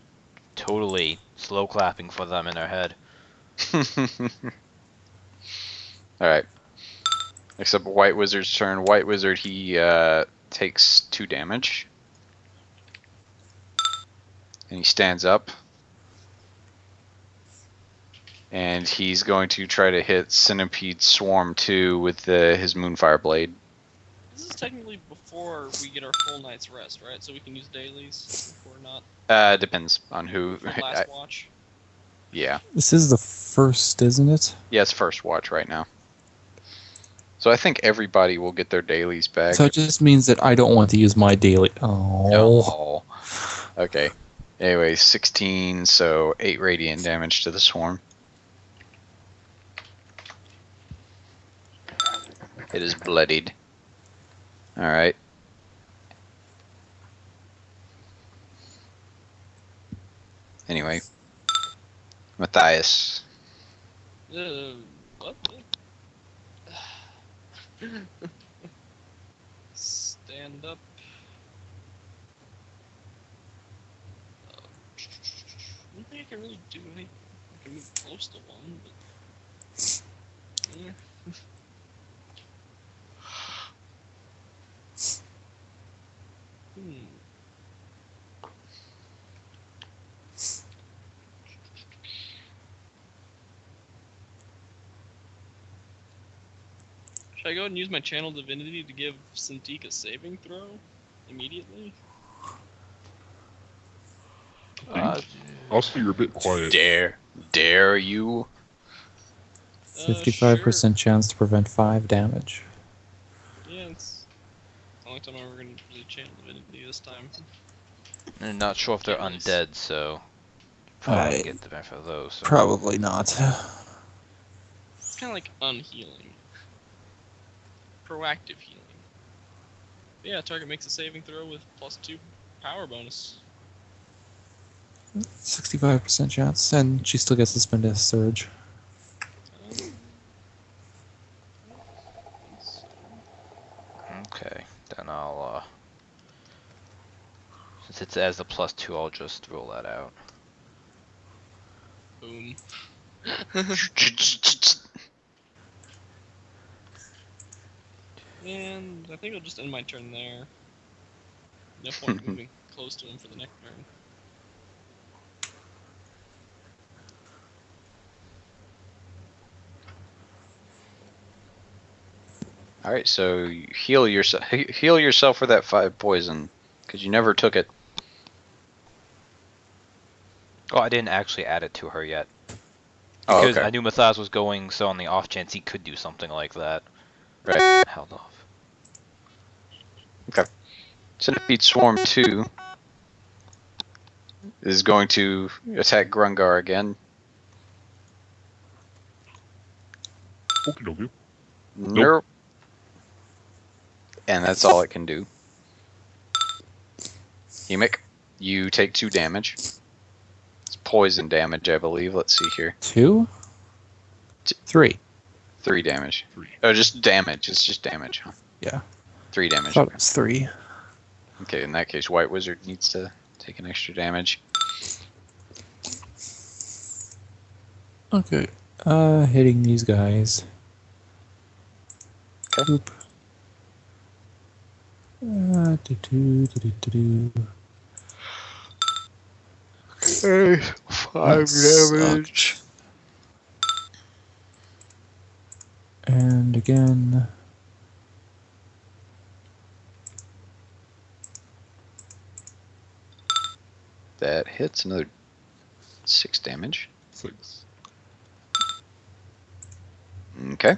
totally slow clapping for them in their head. Alright. Except White Wizard's turn. White Wizard, he takes 2 damage. And he stands up. And he's going to try to hit Centipede Swarm 2 with his Moonfire Blade. This is technically before we get our full night's rest, right? So we can use dailies if we're not Depends on who. for last watch. Yeah. This is the first, isn't it? Yeah, it's first watch right now. So I think everybody will get their dailies back. So it just means that I don't want to use my daily. Oh. Oh. Okay. Anyway, 16, so 8 radiant damage to the swarm. It is bloodied. Alright. Anyway. Matthias. What? Stand up. I don't think I can really do anything. I can move close to one, but. Yeah. Hmm. Should I go ahead and use my channel divinity to give Cintiq a saving throw immediately? Also, you're a bit quiet. Dare you? 55% chance to prevent 5 damage. Yeah, it's the only time I'm ever gonna really channel divinity this time. I'm not sure if they're Dailies. undead, so probably I- get the benefit of those. So. Probably not. It's kind of like unhealing. Proactive healing. But yeah, target makes a saving throw with +2 power bonus. 65% chance, and she still gets to spend a surge. Okay, then I'll, since since it has the +2, I'll just roll that out. Boom. And I think I'll just end my turn there. No point moving close to him for the next turn. All right, so you heal yourself. Heal yourself for that 5 poison, because you never took it. Oh, I didn't actually add it to her yet. Oh, Because okay. I knew Matthias was going, so on the off chance he could do something like that. Right. Held off. Centipede Swarm 2 is going to attack Grungar again. Okie dokie. Nope. And that's all it can do. Hemic, you take 2 damage. It's poison damage, I believe. Let's see here. 2? 3. 3 damage. 3. Oh, just damage. It's just damage, huh? Yeah. 3 I damage. thought it was 3. Okay, in that case, White Wizard needs to take an extra damage. Okay. Hitting these guys. Okay. Oop. Do. Okay, 5 damage. And again. That hits another 6 damage. 6. Okay.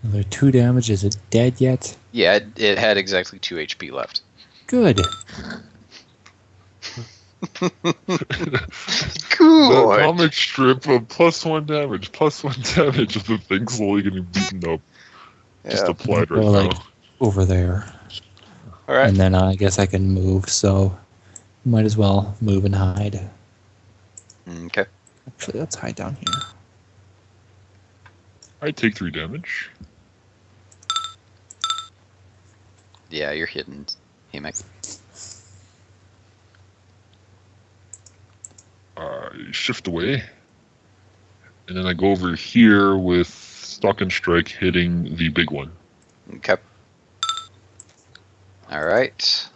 Another 2 damage. Is it dead yet? Yeah, it had exactly 2 HP left. Good. That comic strip of +1 damage, +1 damage of the thing slowly getting beaten up. Just Yeah. applied Go, right like, now. over there. All right. And then I guess I can move, so might as well move and hide. Okay. Actually, let's hide down here. I take 3 damage. Yeah, you're hidden, Hemic. I shift away. And then I go over here with Stalk and Strike hitting the big one. Okay. All right.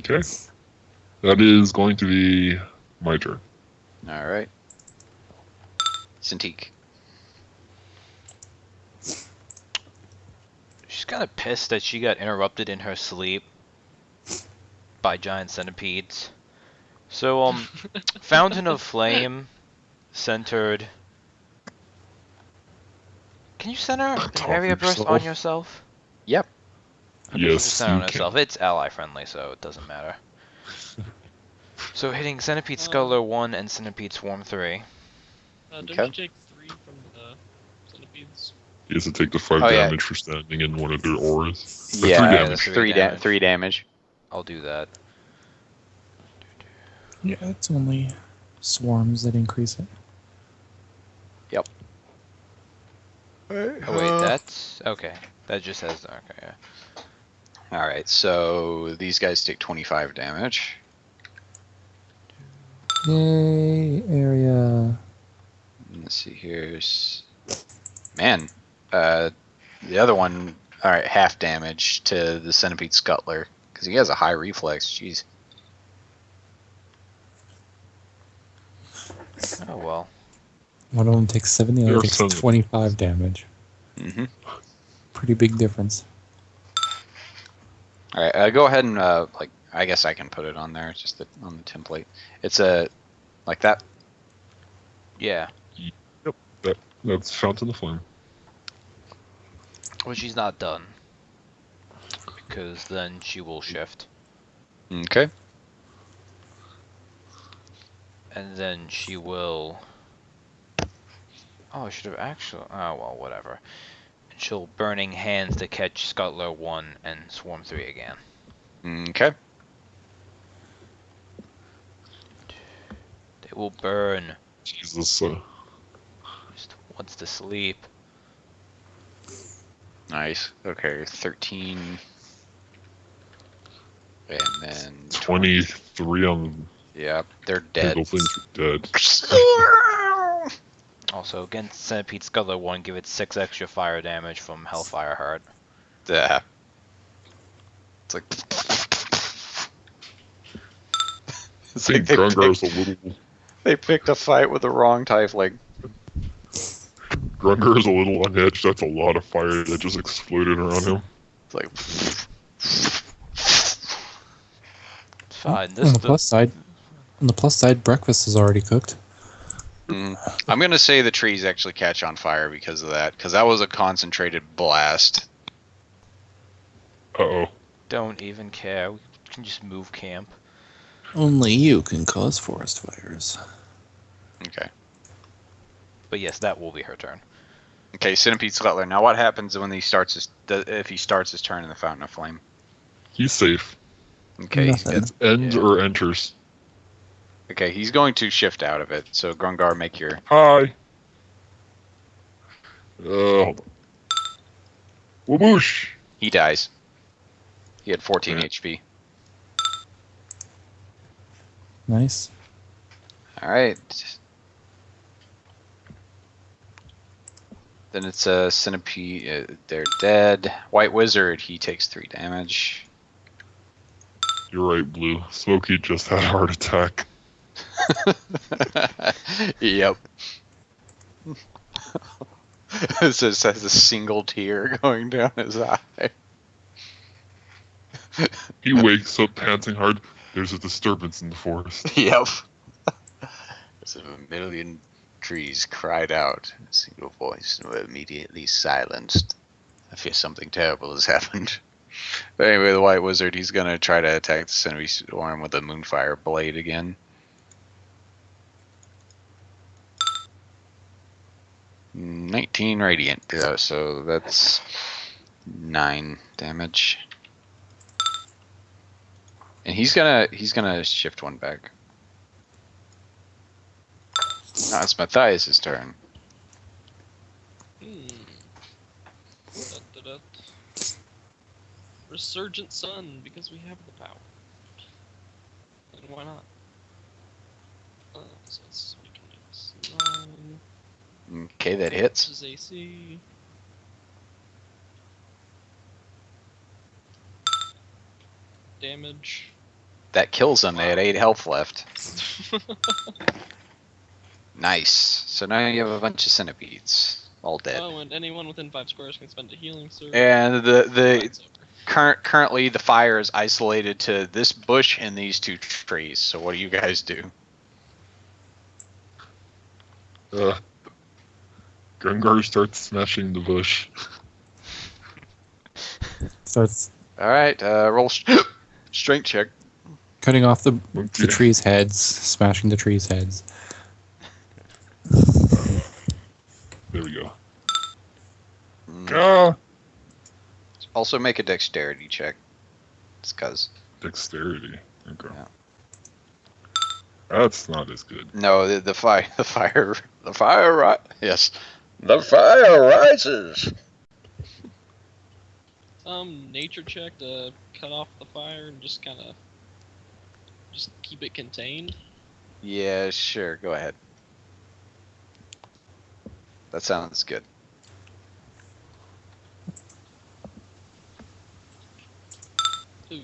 Okay. That is going to be my turn. All right. Cintiq. She's kind of pissed that she got interrupted in her sleep by giant centipedes. So, Fountain of Flame, centered. Can you center the Top area burst yourself. on yourself? Yep. I think she just Yes, center on you herself. can. It's ally friendly, so it doesn't matter. So hitting Centipede Scuttler 1 and Centipede Swarm 3. Don't Okay. you take 3 from the centipedes? He has to take the 5 Oh, yeah. damage for standing in one of their auras. Or 3 Yeah, damage. that's 3 damage. 3 damage. I'll do that. Yeah, it's only swarms that increase it. Oh wait, that's okay. That just says okay. Yeah. All right, so these guys take 25 damage. Yay, area. Let's see here. Man, the other one, all right, half damage to the Centipede Scuttler because he has a high reflex. Jeez. Oh well. One of them takes 7, the other There are takes some- 25 damage. Mm-hmm. Pretty big difference. All right, go ahead and like I guess I can put it on there. It's just on the template. It's like that. Yeah. That's Fountain of Flame. Well, she's not done. Because then she will shift. Okay. And then she will... Oh, I should have actually... Oh, well, whatever. And she'll Burning Hands to catch Scuttler 1 and Swarm 3 again. Okay. They will burn. Jesus. Just wants to sleep. Nice. Okay, 13. And then 23 on Yep, they're the dead. pickle things are dead. Also, against Centipede Scuttler 1, give it 6 extra fire damage from Hellfire Heart. Yeah. It's like. I It's think like Grungar's a little they picked a fight with the wrong tiefling. Grungar's a little unhitched. That's a lot of fire that just exploded around him. It's like. It's fine. On This the plus side, breakfast is already cooked. I'm gonna say the trees actually catch on fire because of that, because that was a concentrated blast. Uh-oh. Don't even care. We can just move camp. Only you can cause forest fires. Okay. But yes, that will be her turn. Okay, Centipede Scuttler. Now, what happens when he starts if he starts his turn in the Fountain of Flame? He's safe. Okay. Nothing. It's ends Yeah. or enters. Okay, he's going to shift out of it. So Grungar, make your. Hi. Hold on. Waboosh. He dies. He had 14 Okay. HP. Nice. All right. Then it's a centipede. They're dead. White Wizard. He takes 3 damage. You're right, Blue. Smokey just had a heart attack. Yep. It just has a single tear going down his eye. He wakes up panting hard. There's a disturbance in the forest. Yep. As if a million trees cried out, a single voice, and were immediately silenced. I fear something terrible has happened. But anyway, the White Wizard, he's gonna try to attack the Centipede Storm with a Moonfire Blade again. 19 radiant, so that's 9 damage. And he's gonna shift one back. Now it's Matthias' turn. Da-da-da. Resurgent Sun, because we have the power. And why not? So it's weakness 9. Okay, that hits. This is AC. Damage. That kills them. They had 8 health left. Nice. So now you have a bunch of centipedes, all dead. Oh, and anyone within 5 squares can spend a healing surge. And the Fight's over. currently the fire is isolated to this bush and these 2 trees. So what do you guys do? Grungar starts smashing the bush. Starts All right, roll strength check. cutting off the Okay. trees' heads, smashing the trees' heads. There we go. Mm. Ah! Also make a dexterity check. It's cause Dexterity. Okay. Yeah. That's not as good. no the fire yes. The fire rises. Nature check to cut off the fire and just kind of just keep it contained. Yeah, sure. Go ahead. That sounds good. Ooh.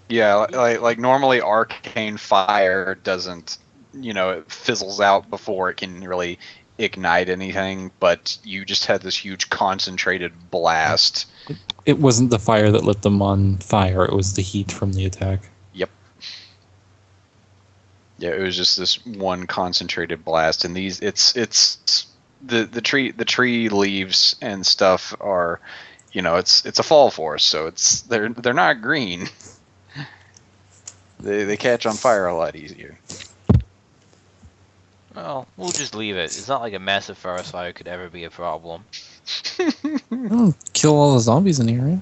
Yeah, like normally arcane fire doesn't, it fizzles out before it can really ignite anything, but you just had this huge concentrated blast. It wasn't the fire that lit them on fire, it was the heat from the attack. Yeah, it was just this one concentrated blast, and it's the tree leaves and stuff are, it's a fall forest, so they're not green. They catch on fire a lot easier. Well, we'll just leave it. It's not like a massive forest fire could ever be a problem. Kill all the zombies in the area.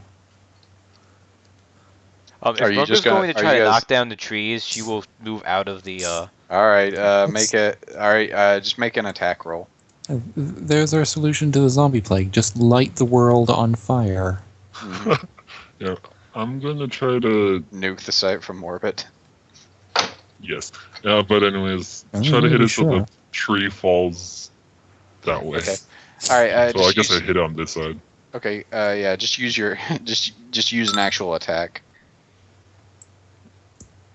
If Are you Brooke is just going to are try you to guys- knock down the trees, she will move out of the. All right, just make an attack roll. There's our solution to the zombie plague. Just light the world on fire. Mhm. Yeah, I'm gonna try to. Nuke the site from orbit. Yes. Yeah, but anyways, I'm try to not hit really it so the sure. tree falls that way. Okay. All right. So I guess I hit it on this side. Okay. Yeah. Just use your just use an actual attack.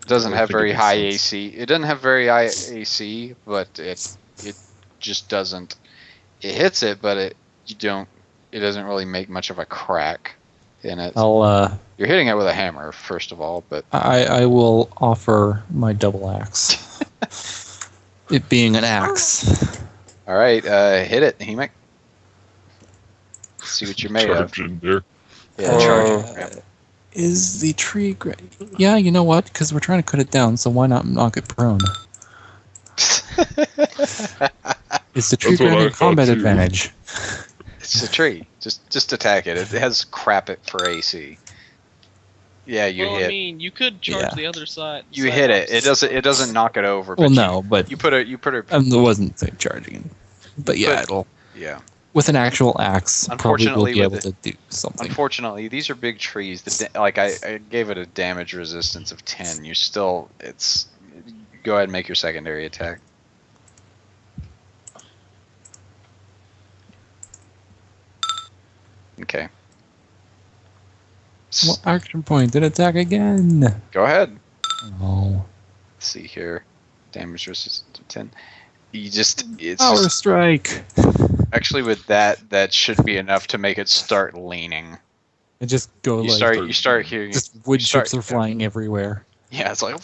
It doesn't I have think it very makes high sense. AC. It doesn't have very high AC, but it just doesn't. It hits it, but it doesn't really make much of a crack in it. I'll You're hitting it with a hammer, first of all, but I will offer my double axe. It being an axe. all right. Hit it, Hemek. See what you're made of. Charge in there. Yeah, charge. Uh, Is the tree Yeah, you know what? Because we're trying to cut it down, so why not knock it prone? Is the tree That's what I granting thought, combat too. advantage? It's a tree. Just attack it. It has crap it for AC. Yeah, you well, hit. I mean, you could charge Yeah. the other side. You side hit it. opposite. It doesn't knock it over. Well, but no, but you put a I wasn't charging. But yeah, But- it'll yeah. with an actual axe. Probably will Unfortunately, be able with to do something. Unfortunately, these are big trees. I gave it a damage resistance of 10. You're still go ahead and make your secondary attack. Okay. Well, action point. Did attack again. Go ahead. Oh, Let's see here. Damage resistance of 10. It's power just, strike. actually with that should be enough to make it start leaning. It just go You like start hearing just wood start- chips are flying everywhere. Yeah, it's like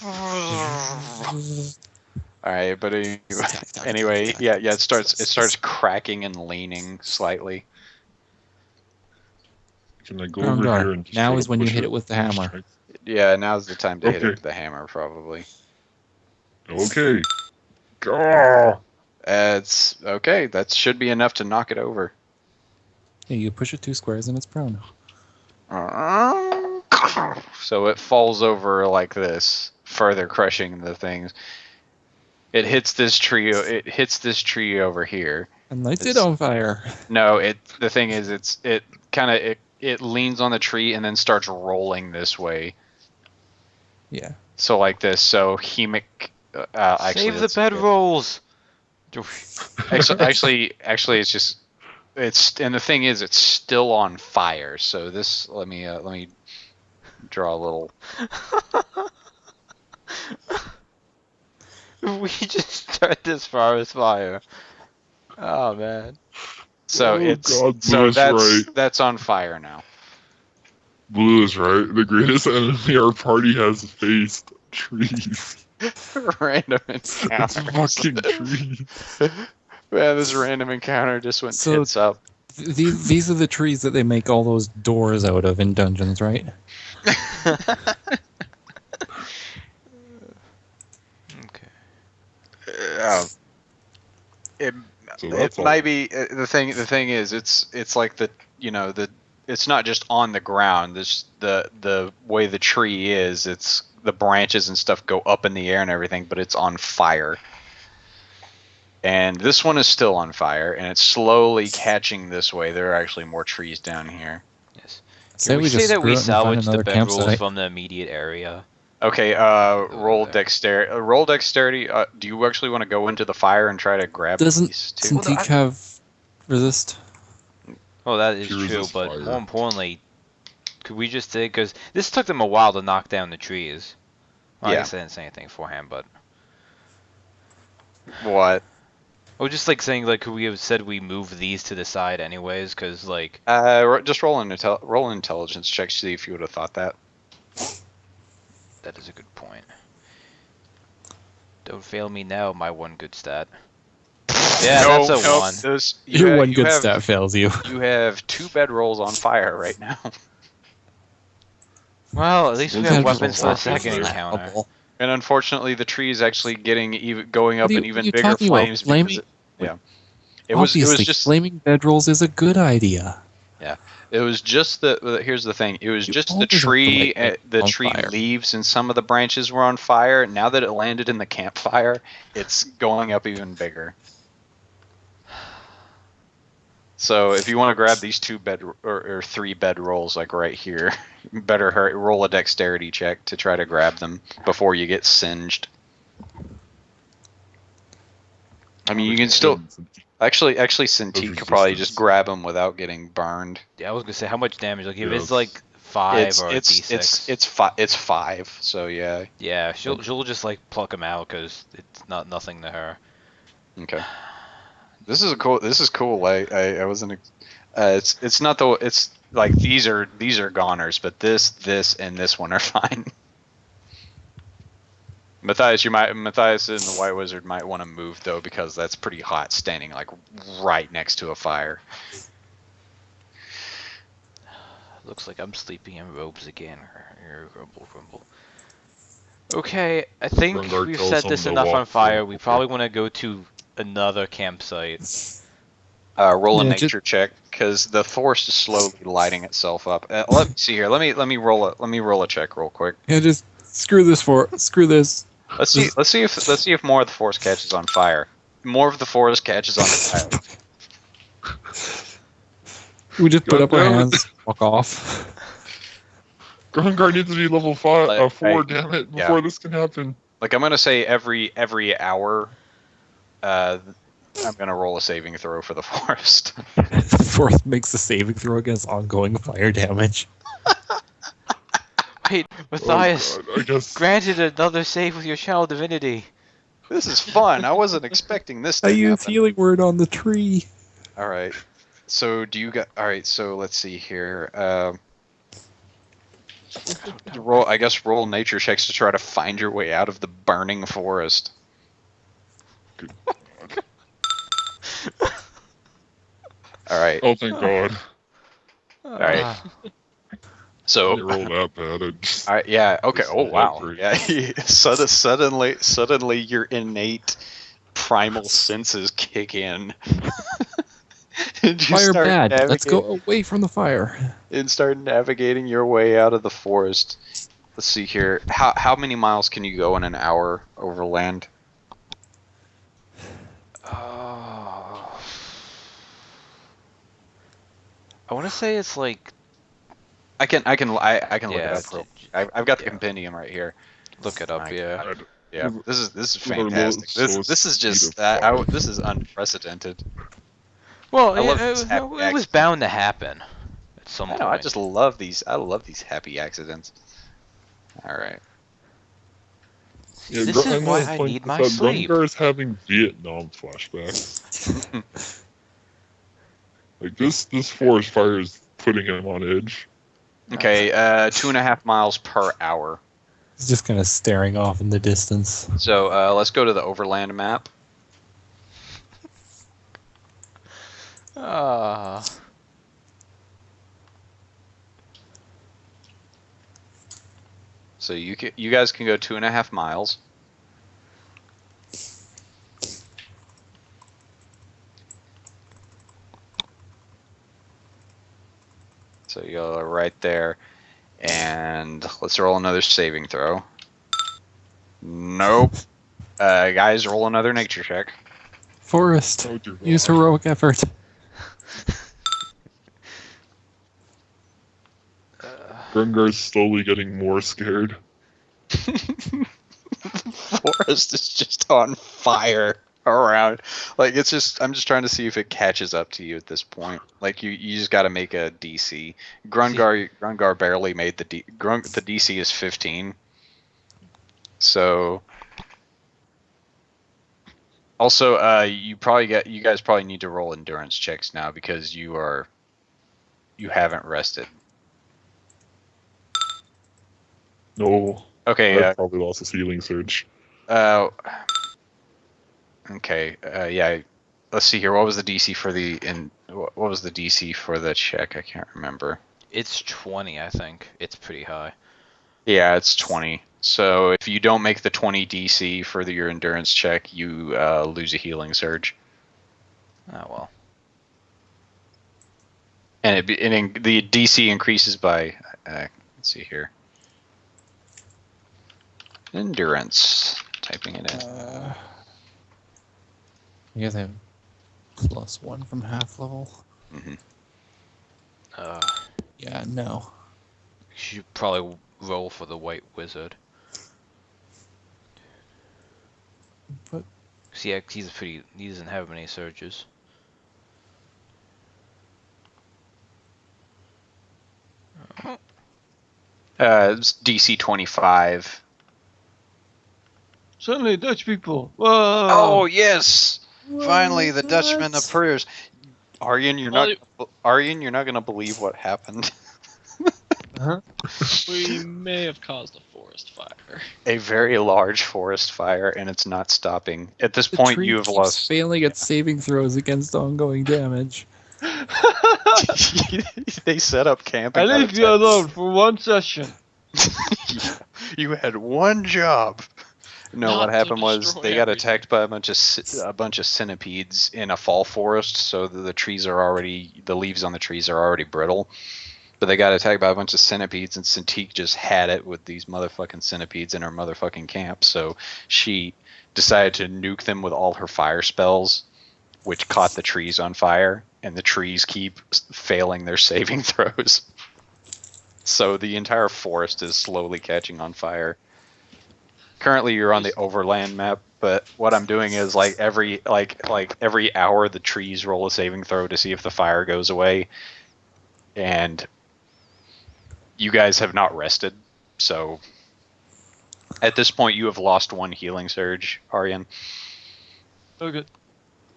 alright, but anyway, yeah, it starts cracking and leaning slightly. Can I go Ground over guard. here and just Now try is to when you push hit it with the hammer. Strike? Yeah, now's the time to hit it Okay. with the hammer, probably. Okay. Go. It's okay. That should be enough to knock it over. Yeah, you push it 2 squares and it's prone. So it falls over like this, further crushing the things. It hits this tree. It hits this tree over here. And lights it It's- on fire. No, the thing is, it leans on the tree and then starts rolling this way. Yeah. So like this. So Hemic. Actually, Save the that's- bedrolls. Actually, it's just and the thing is, it's still on fire. So this, let me draw a little. We just start this forest fire. Oh man. So Oh, God, Blue's that's on fire now. Blue is right. The greatest enemy our party has faced: trees. Random It's encounter. fucking trees. Man, this random encounter just went So- tits up. These are the trees that they make all those doors out of in dungeons, right? Okay. It So it that's all. might be the thing. The thing is, it's like it's not just on the ground. The way the tree is, it's the branches and stuff go up in the air and everything, but it's on fire. And this one is still on fire, and it's slowly catching this way. There are actually more trees down here. Yes. Say Can we just say that screw we it and find salvage the another bedrolls campsite. from the immediate area? Okay, roll there. dexterity. Roll dexterity. Do you actually want to go into the fire and try to grab Doesn't these too? Cintiq have resist? Well, that is She true, resists but fire. more importantly, could we just say, because this took them a while to knock down the trees. Well, I Yeah. guess I didn't say anything beforehand, but What? I was just like saying, like, could we have said we move these to the side anyways? Because like, Just roll an intelligence check to see if you would have thought that. that is a good point. Don't fail me now, my one good stat. Yeah, No, that's a nope, one. Your one good have, stat fails you. You have 2 bedrolls on fire right now. Well, at least we Those have bedrolls weapons for the are second flammable. encounter. And unfortunately, the tree is actually going up What are in you- even what are you bigger talking about? flames. Flaming- Because it was Obviously, just flaming bedrolls is a good idea. here's the thing. It was You just the always have to tree. light The on tree fire. leaves and some of the branches were on fire. Now that it landed in the campfire, it's going up even bigger. So if you want to grab these 2 bed or 3 bed rolls like right here, you better roll a dexterity check to try to grab them before you get singed. I mean, you can still actually Cintiq could probably just grab them without getting burned. Yeah, I was gonna say how much damage. Like if Yeah. it's like 5 It's or a D6. it's 5. So yeah. Yeah, she'll just like pluck them out because it's nothing to her. Okay. This is cool. This is cool. I wasn't. It's not the. It's like these are goners, but this and this one are fine. Matthias and the White Wizard might want to move though because that's pretty hot standing like right next to a fire. Looks like I'm sleeping in robes again. Grumble, grumble. Okay, I think Rengar we've tells set them this to enough walk on fire. forward. We probably want to go to another campsite. Roll a Yeah, nature check because the forest is slowly lighting itself up. Let me see here. Let me roll a check real quick. Yeah, just screw this. Let's see if more of the forest catches on fire. More of the forest catches on fire. We just put God up our damn it. hands, walk off. Grongar needs to be level 4, Right. damn it, Yeah. before this can happen. Like I'm gonna say every hour, I'm gonna roll a saving throw for the forest. Forth makes a saving throw against ongoing fire damage. Wait, Matthias, Oh, God, I guess. granted another save with your channel divinity. This is fun. I wasn't expecting this to I use happen. healing word on the tree. All right. So do you got? All right. So let's see here. Roll nature checks to try to find your way out of the burning forest. All right. Oh, thank God. right. Ah, I So. didn't roll that bad. I just, All right. Yeah. Okay. Just Oh wow. whatever. Yeah. Suddenly, your innate primal senses kick in. And you Fire start bad. Let's navigating- go away from the fire. and start navigating your way out of the forest. Let's see here. How many miles can you go in an hour over land? oh. I want to say it's like I can look yeah. it up. I've got the yeah. compendium right here. Look it up, My yeah. God. Yeah, this is We're low- fantastic. so This is just speed of fire. this is unprecedented. Well, I love it this was happy bound to happen at some I point. know. I just love these. I love these happy accidents. All right. See, this is why I need my sleep. Grungar is having Vietnam flashbacks. Like this forest fire is putting him on edge. Okay. 2.5 miles per hour. He's just kind of staring off in the distance. So let's go to the overland map. Ah. So you guys can go 2.5 miles. So you go right there, and let's roll another saving throw. Nope. Guys, roll another nature check. Forest, Oh, dear use God. heroic effort. Grungar's slowly getting more scared. Forest is just on fire around. Like it's just I'm just trying to see if it catches up to you at this point. Like you just got to make a DC. Grungar barely made the the DC is 15. So also you guys probably need to roll endurance checks now because you haven't rested. No. Okay, I probably lost his healing surge. Okay. Yeah. Let's see here. What was the DC for what was the DC for the check? I can't remember. It's 20, I think. It's pretty high. Yeah, it's 20. So if you don't make the 20 DC for your endurance check, you lose a healing surge, Oh well. and the DC increases by. Let's see here. Endurance. Typing it in. You guys have +1 from half level. Mhm. Yeah, no. You should probably roll for the white wizard. But 'Cause, yeah, he doesn't have many surges. It's DC 25. Suddenly, Dutch people. Oh Whoa! yes! Finally, the Dutchman What? appears. Aryan, you're Well, not gonna believe what happened. Huh? We may have caused a forest fire. A very large forest fire, and it's not stopping. At this The point, tree you have keeps lost. failing at saving throws against ongoing damage. They set up camp. I and got leave you attacked. alone for one session. You had one job. No, Not what to happened was destroy they got everything. attacked by a bunch of centipedes in a fall forest, so the leaves on the trees are already brittle. But they got attacked by a bunch of centipedes, and Cintiq just had it with these motherfucking centipedes in her motherfucking camp. So she decided to nuke them with all her fire spells, which caught the trees on fire, and the trees keep failing their saving throws. So the entire forest is slowly catching on fire. Currently, you're on the overland map, but what I'm doing is like every hour the trees roll a saving throw to see if the fire goes away, and you guys have not rested. So at this point, you have lost one healing surge, Aryan. Okay.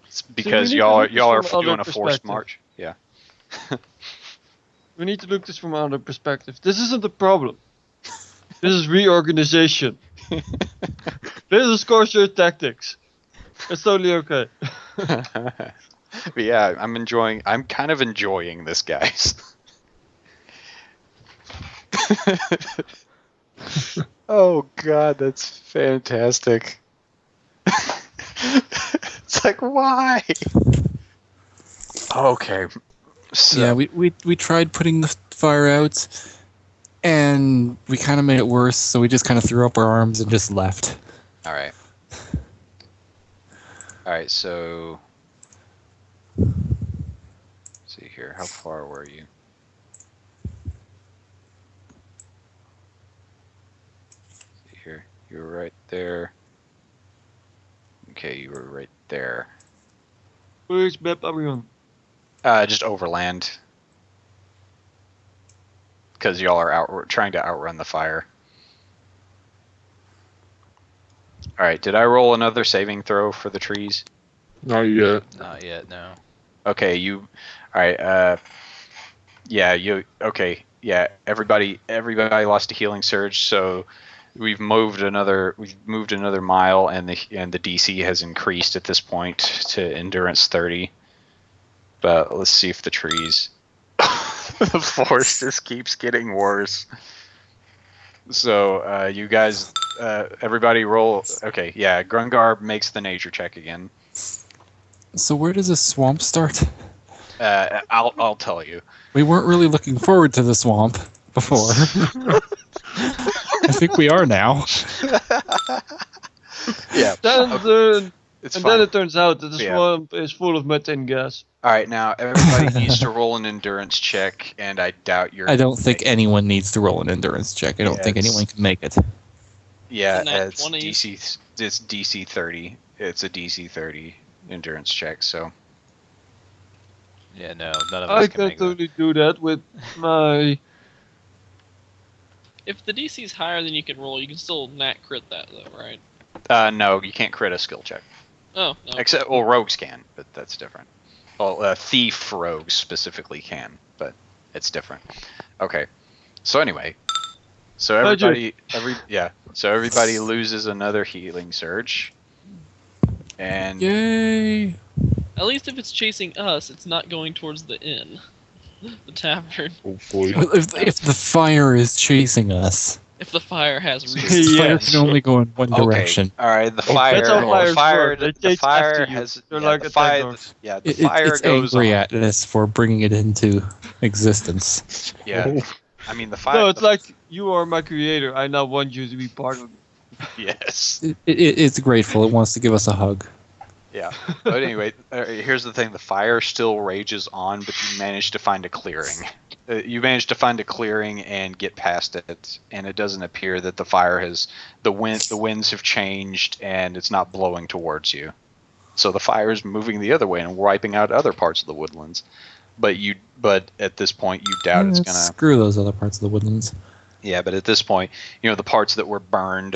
It's because need to y'all look this are from doing other a forced perspective. march. Yeah. We need to look this from another perspective. This isn't a problem. This is reorganization. This is Corsair tactics. It's totally okay. But yeah, I'm kind of enjoying this, guys. Oh god, that's fantastic. It's like, why? Okay. So, Yeah, we tried putting the fire out, and we kind of made it worse, so we just kind of threw up our arms and just left. all right. All right, so let's see here. How far were you? See here. You were right there. Okay, you were right there. Which map are we on? Just overland. Because y'all are trying to outrun the fire. Alright, did I roll another saving throw for the trees? Not yet. Not yet, no. Okay, you... Alright, yeah, you... Okay, yeah, everybody lost a healing surge, so we've moved another mile, and the DC has increased at this point to endurance 30. But let's see if the trees... The forest just keeps getting worse. So, you guys, everybody roll. Okay, yeah, Grungar makes the nature check again. So where does this swamp start? I'll tell you. We weren't really looking forward to the swamp before. I think we are now. Yeah, Then, it's and fine. then it turns out that the Yeah. swamp is full of methane gas. All right, now everybody needs to roll an endurance check, and I doubt you're. I don't think anyone needs to roll an endurance check. I don't Yeah, think it's- anyone can make it. Yeah, Isn't that it's 20? DC. It's DC 30. It's a DC 30 endurance check. So Yeah, no, none of I us can can make that. totally do that with my. If the DC's higher than you can roll, you can still nat crit that though, right? no, you can't crit a skill check. Oh, no. Except, well, rogues can, but that's different. Well, thief rogues specifically can, but it's different. Okay. So anyway, so Magic. everybody loses another healing surge, and Yay! At least if it's chasing us, it's not going towards the inn, the tavern. Hopefully. If the fire is chasing us, If the fire has the reason. fire Yes. can only go in one okay, direction. all right. The Okay. fire, That's how fires work. They the chase fire after you. has, They're yeah, like the attack fire, dogs. yeah, the fire It's goes angry on. at us for bringing it into existence. Yeah, I mean the fire. No, it's like you are my creator. I now want you to be part of it. yes, It's grateful. It wants to give us a hug. Yeah. But anyway, here's the thing: the fire still rages on, but you managed to find a clearing. You managed to find a clearing and get past it, and it doesn't appear that the fire has the winds have changed, and it's not blowing towards you. So the fire is moving the other way and wiping out other parts of the woodlands. But at this point, you doubt it's gonna. Screw those other parts of the woodlands. Yeah, but at this point, the parts that were burned,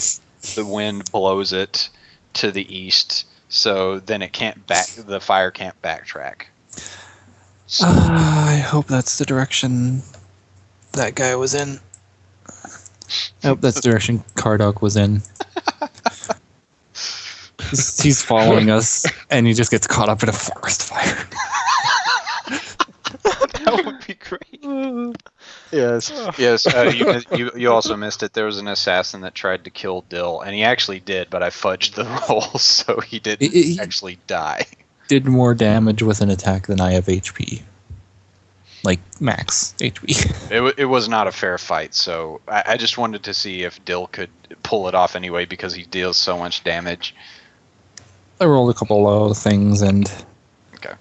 the wind blows it to the east, so then it can't the fire can't backtrack. So, I hope that's the direction that guy was in. I hope that's the direction Cardok was in. He's following us, and he just gets caught up in a forest fire. That would be great. yes. You also missed it. There was an assassin that tried to kill Dill, and he actually did, but I fudged the roll, so he didn't actually die. Did more damage with an attack than I have HP. Like, max HP. It was not a fair fight, so I just wanted to see if Dill could pull it off anyway, because he deals so much damage. I rolled a couple low things, and... Okay.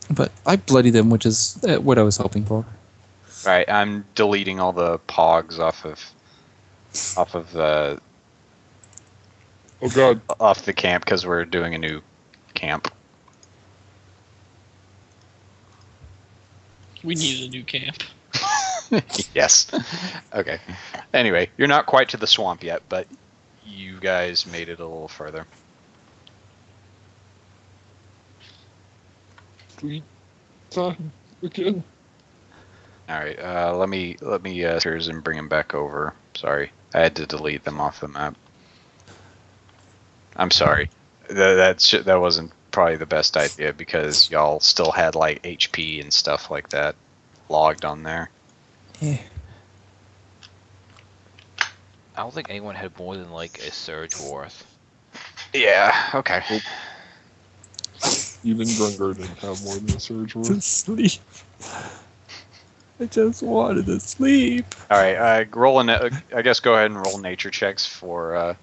But I bloodied him, which is what I was hoping for. Alright, I'm deleting all the pogs off of the Oh god. off the camp, because we're doing a new camp. We need a new camp. Yes. Okay. Anyway, you're not quite to the swamp yet, but you guys made it a little further. Sweet time again. All right. Let me here's and bring them back over. Sorry, I had to delete them off the map. I'm sorry. That wasn't probably the best idea, because y'all still had like HP and stuff like that logged on there. Yeah. I don't think anyone had more than like a surge worth. Yeah. Okay. Even Grungar didn't have more than a surge To worth. sleep. I just wanted to sleep. All right. I guess go ahead and roll nature checks for.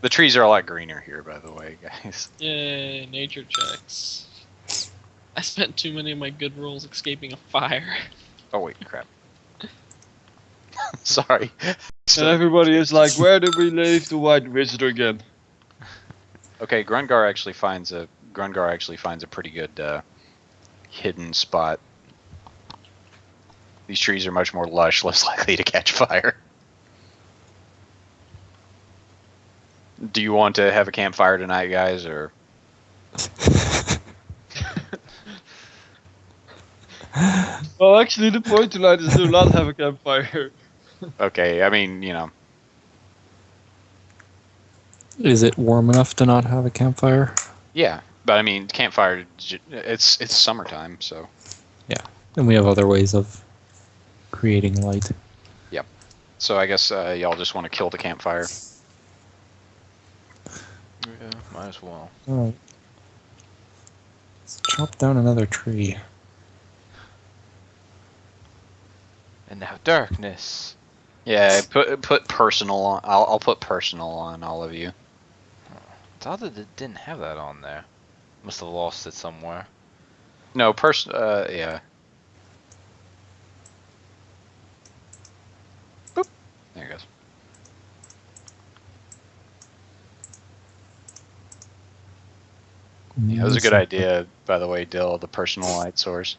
The trees are a lot greener here, by the way, guys. Yay, nature checks. I spent too many of my good rolls escaping a fire. Oh wait, crap. Sorry. And everybody is like, where did we leave the white wizard again? Okay, Grungar actually finds a pretty good hidden spot. These trees are much more lush, less likely to catch fire. Do you want to have a campfire tonight, guys, or? Well, actually, the point tonight is to not have a campfire. Okay, I mean, Is it warm enough to not have a campfire? yeah, but I mean, campfire, it's summertime, so. And we have other ways of creating light. So I guess y'all just want to kill the campfire. Yeah, might as well. Alright. Let's chop down another tree. And now darkness. Yeah, put personal on. I'll put personal on all of you. I thought that it didn't have that on there. Must have lost it somewhere. No, yeah. Boop. There it goes. Yeah, that was a good idea, by the way, Dill, the personal light source.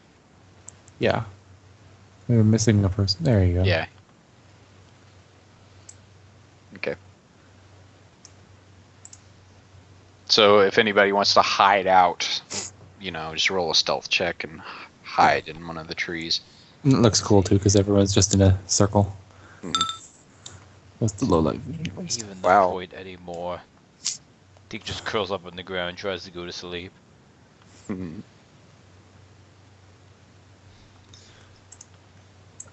Yeah. We were missing a person. There you go. Yeah. Okay. So if anybody wants to hide out, just roll a stealth check and hide in one of the trees. And it looks cool too, because everyone's just in a circle. Mhm. With the low light. Even Wow. the point anymore. Dick just curls up on the ground and tries to go to sleep. Mhm.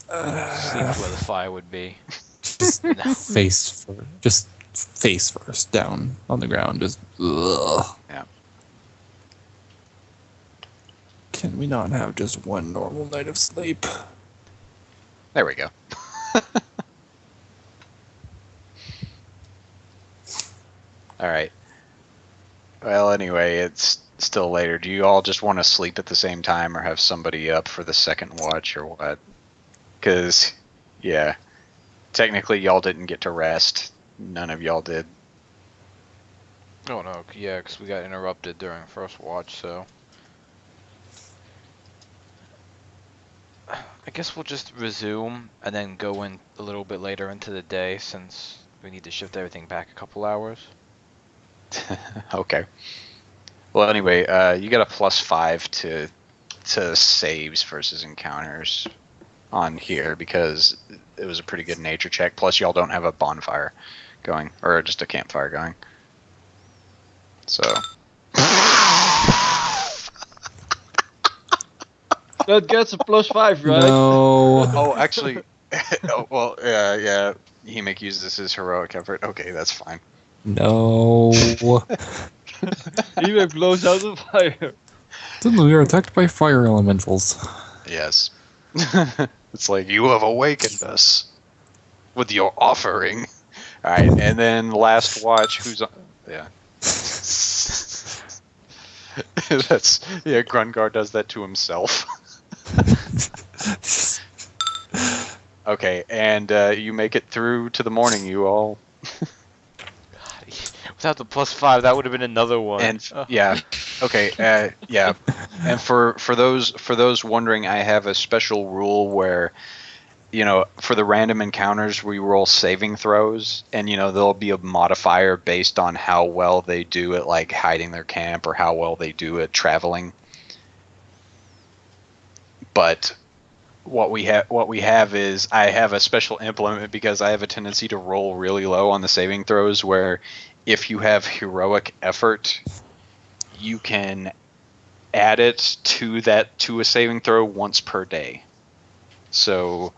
Sleeps where the fire would be. Just face first down on the ground. Just ugh. Yeah. Can we not have just one normal night of sleep? There we go. All right. Well, anyway, it's still later. Do you all just want to sleep at the same time or have somebody up for the second watch or what? Because, yeah, technically y'all didn't get to rest. None of y'all did. Oh no, yeah, because we got interrupted during first watch, so. I guess we'll just resume and then go in a little bit later into the day since we need to shift everything back a couple hours. Okay. Well, anyway, you got a +5 to saves versus encounters on here because it was a pretty good nature check. Plus, y'all don't have a bonfire going or just a campfire going. So. That gets a +5, right? No. Oh, actually, oh, well, yeah. Hemik uses his heroic effort. Okay, that's fine. No. He blows out the fire. Suddenly we are attacked by fire elementals. Yes. It's like you have awakened us with your offering. All right, and then last watch. Who's on? Yeah. That's Grungar does that to himself. Okay, and you make it through to the morning. You all. Without the +5, that would have been another one. And yeah, okay, yeah. And for those wondering, I have a special rule where, for the random encounters we roll saving throws, and there'll be a modifier based on how well they do at like hiding their camp or how well they do at traveling. But what we have is I have a special implement because I have a tendency to roll really low on the saving throws where if you have heroic effort, you can add it to a saving throw once per day. So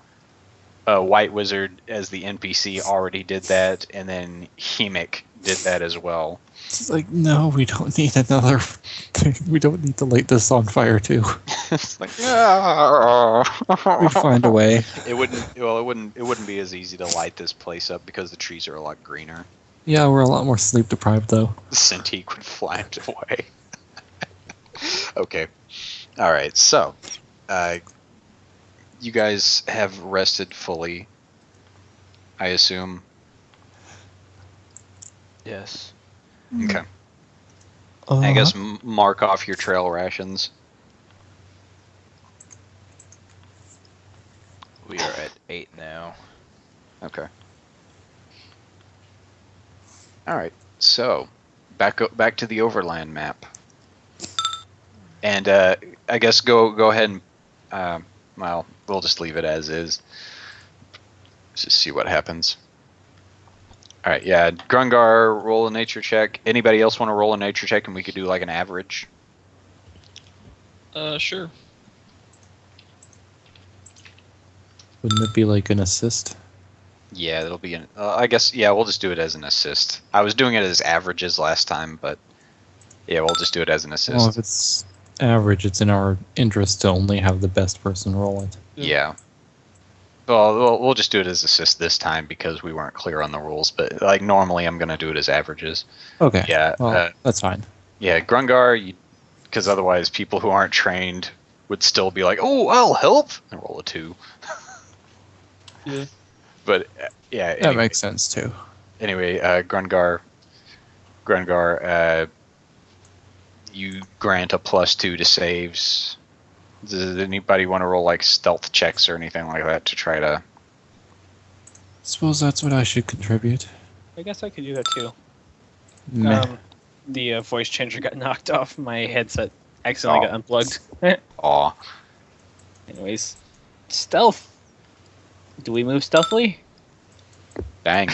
White Wizard as the NPC already did that, and then Hemik did that as well. It's like, no, we don't need another thing. We don't need to light this on fire too. It's like, We find a way. It wouldn't be as easy to light this place up because the trees are a lot greener. Yeah, we're a lot more sleep deprived though. Cintiq would fly it away. Okay. All right. So, you guys have rested fully, I assume. Yes. Okay. I guess mark off your trail rations. We are at 8 now. Okay. All right. So, back to the overland map. And I guess go ahead and well, we'll just leave it as is. Just see what happens. All right, yeah. Grungar, roll a nature check. Anybody else want to roll a nature check, and we could do like an average? Sure. Wouldn't it be like an assist? Yeah, it'll be an. I guess yeah, we'll just do it as an assist. I was doing it as averages last time, but yeah, we'll just do it as an assist. Well, if it's average, it's in our interest to only have the best person roll it. Yeah. Well, we'll just do it as assist this time because we weren't clear on the rules. But like normally, I'm gonna do it as averages. Okay. Yeah. Well, that's fine. Yeah, Grungar, because otherwise people who aren't trained would still be like, "Oh, I'll help," and roll a 2. Yeah. But yeah, That anyway, makes sense too. Anyway, Grungar, you grant a +2 to saves. Does anybody want to roll like stealth checks or anything like that to try to? Suppose that's what I should contribute. I guess I could do that too. Meh. The voice changer got knocked off. My headset accidentally got unplugged. Aw. Anyways, stealth. Do we move stealthily? Dang.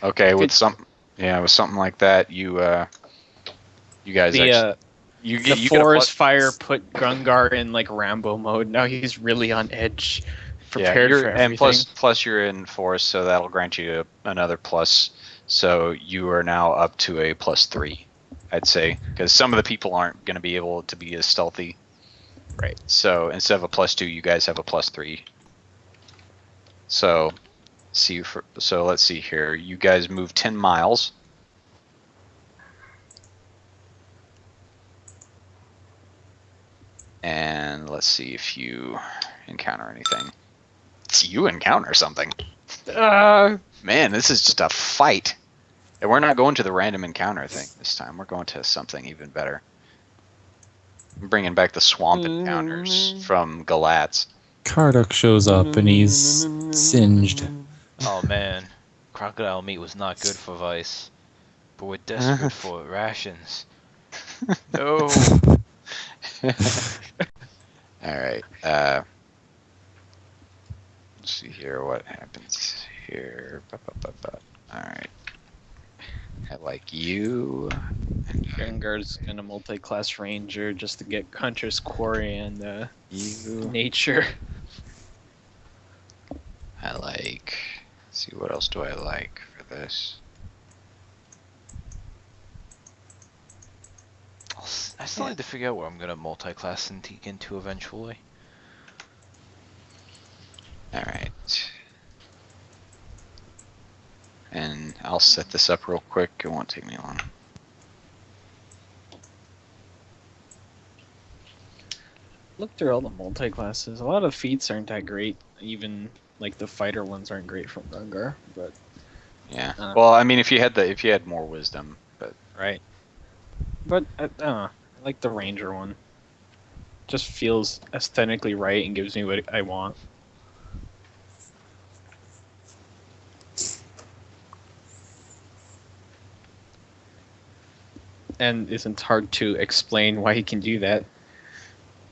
Okay, with Good. something like that, you guys The you the get you get a forest plus- fire put Grungar in like Rambo mode. Now he's really on edge, prepared you're- for everything. and plus you're in forest, so that'll grant you another plus. So you are now up to a +3, I'd say, because some of the people aren't going to be able to be as stealthy. Right. So instead of a +2, you guys have a +3. So let's see here. You guys move 10 miles. And let's see if you encounter anything. You encounter something. Man, this is just a fight. And we're not going to the random encounter thing this time. We're going to something even better. I'm bringing back the swamp encounters from Galatz. Karduk shows up and he's singed. Oh man, crocodile meat was not good for Vice, but we're desperate for rations. No. Alright, let's see here what happens here. Alright. I like you. Vanguard's gonna multi-class ranger just to get Hunter's Quarry and You. nature. I like. Let's see, what else do I like for this? I still need to figure out where I'm gonna multi-class Cintiq into eventually. Alright. And I'll set this up real quick. It won't take me long. Look through all the multi-classes. A lot of feats aren't that great. Even like the fighter ones aren't great from Gungar, but Yeah. Well, I mean, if you had more wisdom, but right. But I don't know. I like the ranger one. Just feels aesthetically right and gives me what I want. And isn't hard to explain why he can do that.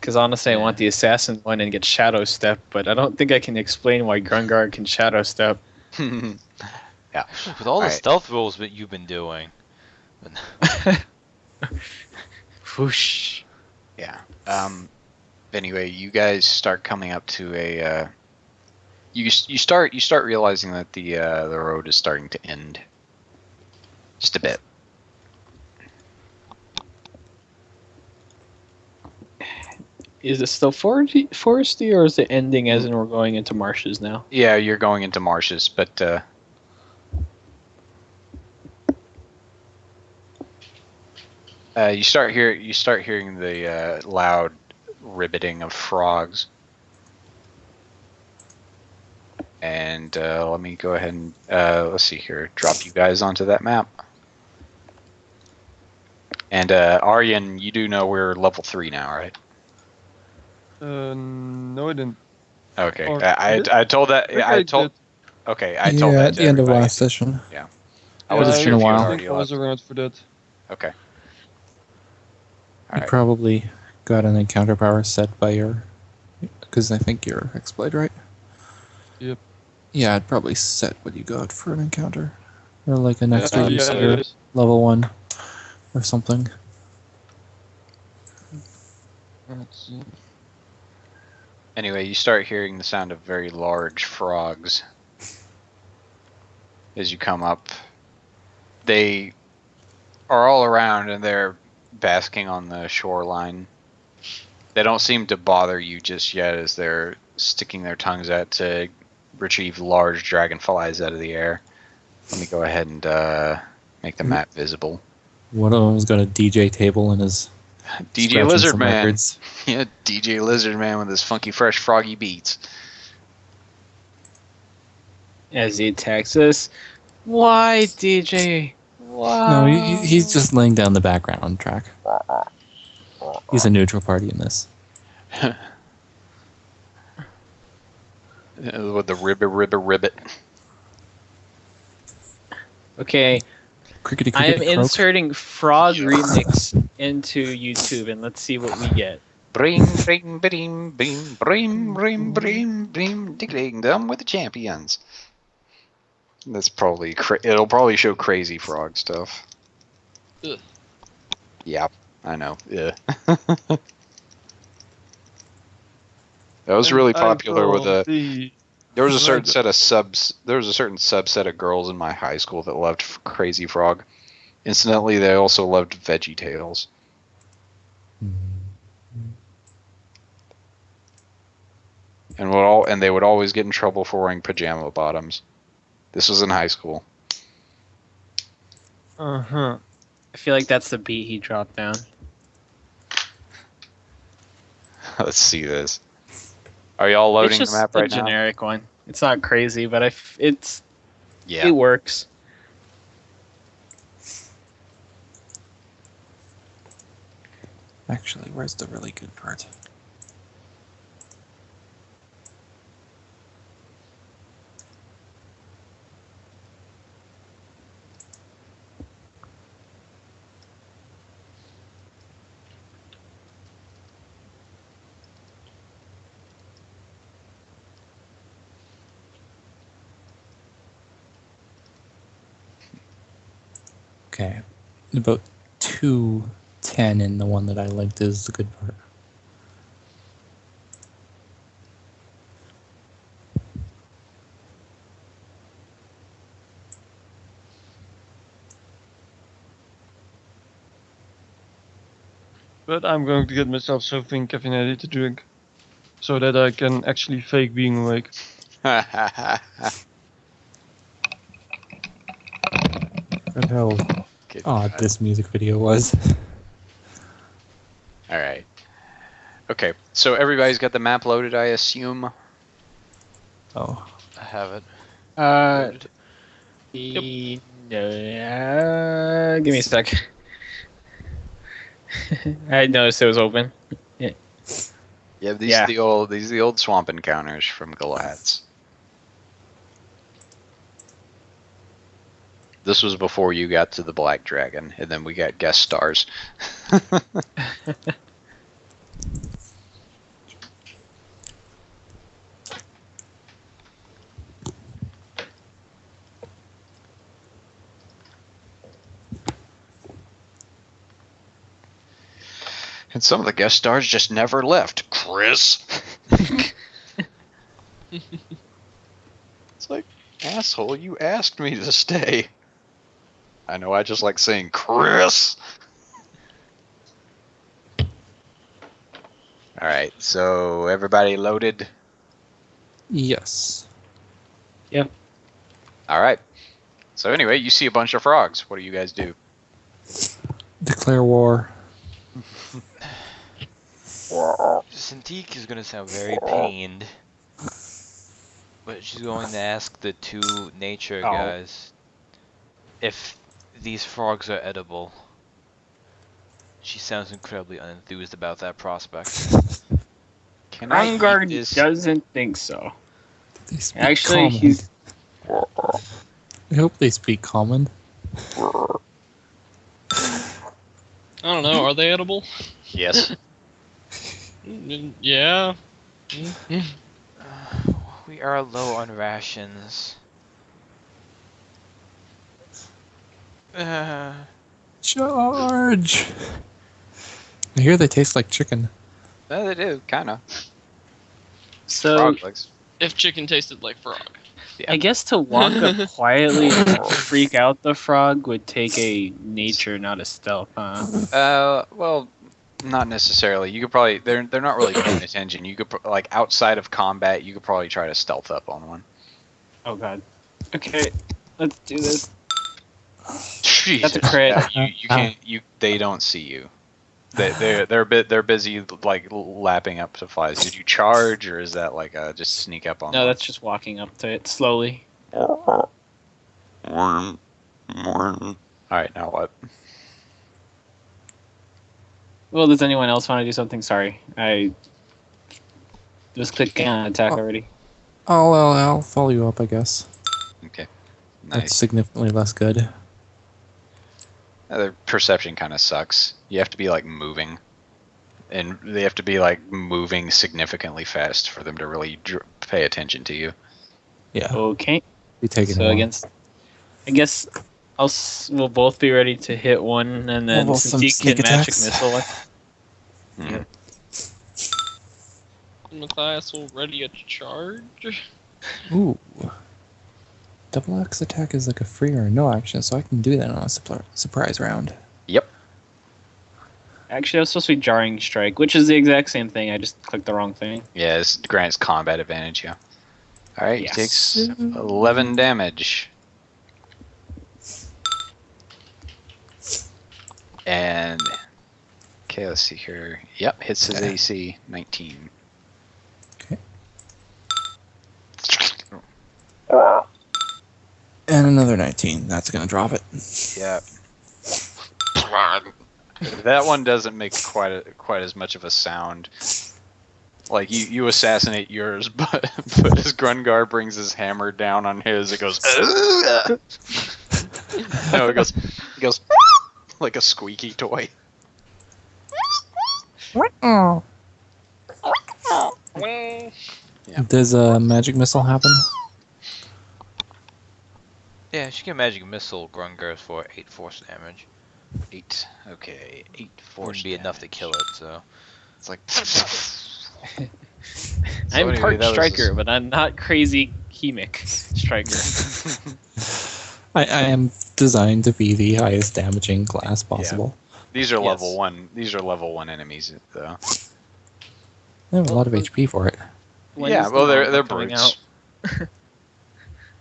Because honestly, I want the assassin one and get shadow step, but I don't think I can explain why Grungar can shadow step. yeah. With all the Alright. stealth rolls that you've been doing. Whoosh. Yeah. Anyway, you guys start coming up to a. You start realizing that the road is starting to end. Just a bit. Is it still foresty, or is it ending as in we're going into marshes now? Yeah, you're going into marshes, but you start hearing the loud ribbiting of frogs. And let me go ahead and let's see here, drop you guys onto that map. And Aryan, you do know we're level 3 now, right? No, I didn't. Okay, Or I told that. think I told. did. Okay, I told Yeah, that at to the end of everybody. last session. I wasn't it's sure been a if you had while. I already think I was left. around for that. Okay. You Alright. probably got an encounter power set by your, because I think you're Hexblade, right? Yep. Yeah, I'd probably set what you got for an encounter, or like an extra Yeah, user yes. level 1 or something. Let's see. Anyway, you start hearing the sound of very large frogs as you come up. They are all around and they're basking on the shoreline. They don't seem to bother you just yet as they're sticking their tongues out to retrieve large dragonflies out of the air. Let me go ahead and make the map visible. One of them's got a DJ table in his DJ scratching Lizard some Man. records. Yeah, DJ Lizard Man with his funky fresh froggy beats. As he attacks us. Why, DJ? Why? No, he's just laying down the background track. He's a neutral party in this. With the ribbit. Okay, Crickety I am crickety croak. inserting frog remix into YouTube, and let's see what we get. Bring, bring, bring, bring, bring, bring, bring, bring, diggling them with the champions. That's probably it'll probably show crazy frog stuff. Ugh. Yep, I know. Yeah. That was really popular with a. There was a certain set of subs. There was a certain subset of girls in my high school that loved Crazy Frog. Incidentally, they also loved Veggie Tales. And they would always get in trouble for wearing pajama bottoms. This was in high school. I feel like that's the beat he dropped down. Let's see this. Are y'all loading it's just the map a right now? generic one. It's not crazy, but it Yeah. works. Actually, where's the really good part? Okay, about 210 in the one that I liked is the good part. But I'm going to get myself something caffeinated to drink, so that I can actually fake being awake. Look how Good odd God. this music video was. All right. Okay, so everybody's got the map loaded, I assume. Oh, I have it. Give Loaded. me a sec. I noticed it was open. Yeah, these Yeah. are the old swamp encounters from Galatz. This was before you got to the Black Dragon, and then we got guest stars. And some of the guest stars just never left. Chris. It's like, asshole, you asked me to stay. I know, I just like saying Chris. Alright, so everybody loaded? yes. Alright. So anyway, you see a bunch of frogs. What do you guys do? Declare war. Cintiq is gonna sound very pained, but she's going to ask the two nature guys if these frogs are edible. She sounds incredibly unenthused about that prospect. Can I eat Rangard this? doesn't think so. They speak Actually, common. he's I hope they speak common. I don't know. Are they edible? Yes. Yeah. We are low on rations. Charge! I hear they taste like chicken. Yeah, they do, kinda. so. Frog legs. If chicken tasted like frog. I guess to walk up quietly and freak out the frog would take a nature, not a stealth, huh? Well, not necessarily. You could probably they're not really paying attention. You could like outside of combat, you could probably try to stealth up on one. Oh god. Okay, let's do this. Jesus. That's a crit. Yeah, you can't. They don't see you. They're busy like lapping up to flies. Did you charge or is that like just sneak up on? No, them? that's just walking up to it slowly. All right, now what? Well, does anyone else want to do something? Sorry, I was clicking on attack already. I'll follow you up, I guess. Okay. That's Nice. significantly less good. Their perception kind of sucks. You have to be like moving, and they have to be like moving significantly fast for them to really pay attention to you. Yeah, Okay, be taking so a while. against, I guess we'll both be ready to hit one, and then Well, since some he can sneak magic attacks. missile it. Mhm. Matthias will ready a charge. Ooh. Double X attack is like a free or no action, so I can do that on a surprise round. Yep. Actually, I was supposed to be jarring strike, which is the exact same thing. I just clicked the wrong thing. Yeah, this grants combat advantage. Yeah. All right. Yes. He takes 11 damage. And Okay, let's see here. Yep, hits his Okay. AC 19. Okay. And another 19. That's gonna drop it. Yep. That one doesn't make quite as much of a sound. Like you assassinate yours, but as Grungar brings his hammer down on his, it goes. No, it goes like a squeaky toy. Well, Yeah. Does a magic missile happen? Yeah, she can magic missile Grungers for 8 force damage. 8. Okay, 8 force. Wouldn't be enough to damage. kill it, so. It's like. I'm anyway, part that was striker, but I'm not crazy Hemic striker. I am designed to be the highest damaging class possible. These are Yes. level 1. These are level 1 enemies, though. I have a lot of HP for it. When Yeah, is the well, they're manga coming brutes. out?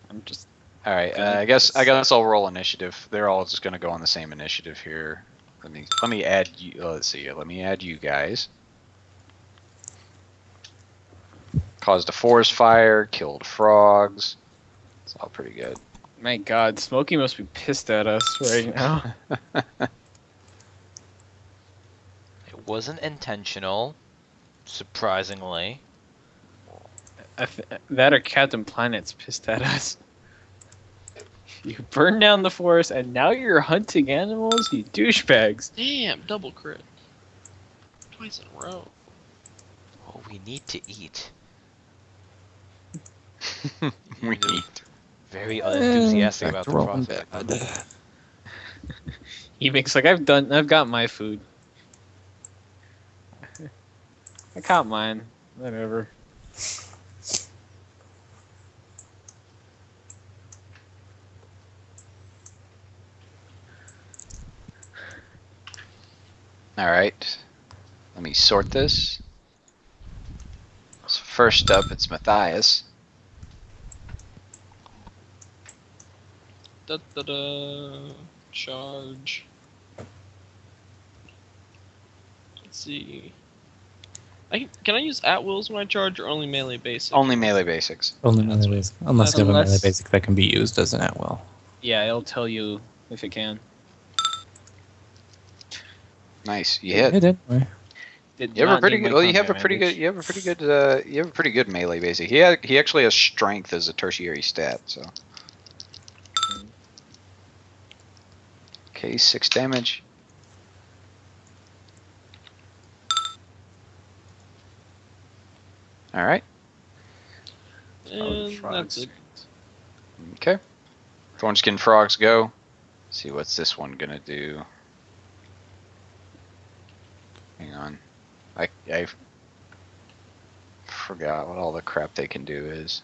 I'm just All right, Gonna I guess I'll roll initiative. They're all just gonna go on the same initiative here. Let me add you. Let's see. Let me add you guys. Caused a forest fire. Killed frogs. It's all pretty good. my God, Smokey must be pissed at us right now. It wasn't intentional, surprisingly. That or Captain Planet's pissed at us. You burned down the forest and now you're hunting animals, you douchebags. damn, double crit. Twice in a row. Oh, we need to eat. We do. eat. Very unenthusiastic Back about to the rolling process. bad. He makes like I've got my food. I caught mine. Whatever. All right. Let me sort this. So first up, it's Matthias. Da da da. Charge. Let's see. Can I use at wills when I charge, or only melee basic? Only melee basics. Only melee basic. Unless you have a melee Unless- basic that can be used as an at-will. Yeah, it'll tell you if it can. Nice. You hit. It did. Did You have a not pretty need my good. Well, you have a combat pretty good. damage. You have a pretty good. You have a pretty good melee basic. He actually has strength as a tertiary stat. So. Okay, 6 damage. All right. And frogs. that's it. Okay. Thornskin frogs go. See what's this one gonna do. Hang on. I forgot what all the crap they can do is.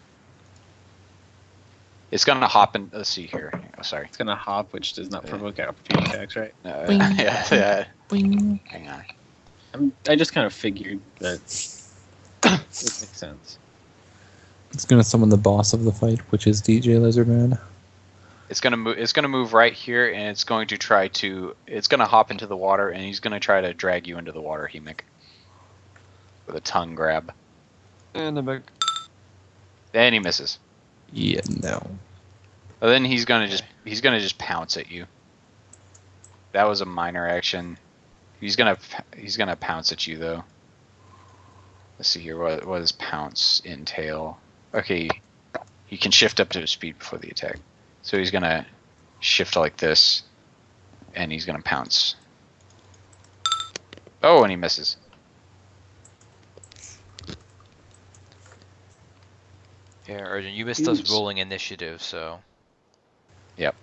It's gonna hop in. Let's see here. Oh, sorry. It's gonna hop, which does not provoke opportunity attacks, right? Bing. Yeah. Boing. Hang on. I just kind of figured that it makes sense. It's gonna summon the boss of the fight, which is DJ Lizardman. It's gonna move. It's gonna move right here, and it's going to try to. It's gonna hop into the water, and he's gonna try to drag you into the water, Hemic, with a tongue grab. And I'm back. And he misses. Yeah, no. But then he's gonna just pounce at you. That was a minor action. He's gonna pounce at you though. Let's see here. What does pounce entail? Okay, he can shift up to his speed before the attack. So he's gonna shift like this, and he's gonna pounce. Oh, and he misses. Yeah, Arjun, you missed us Oops. rolling initiative, so. Yep.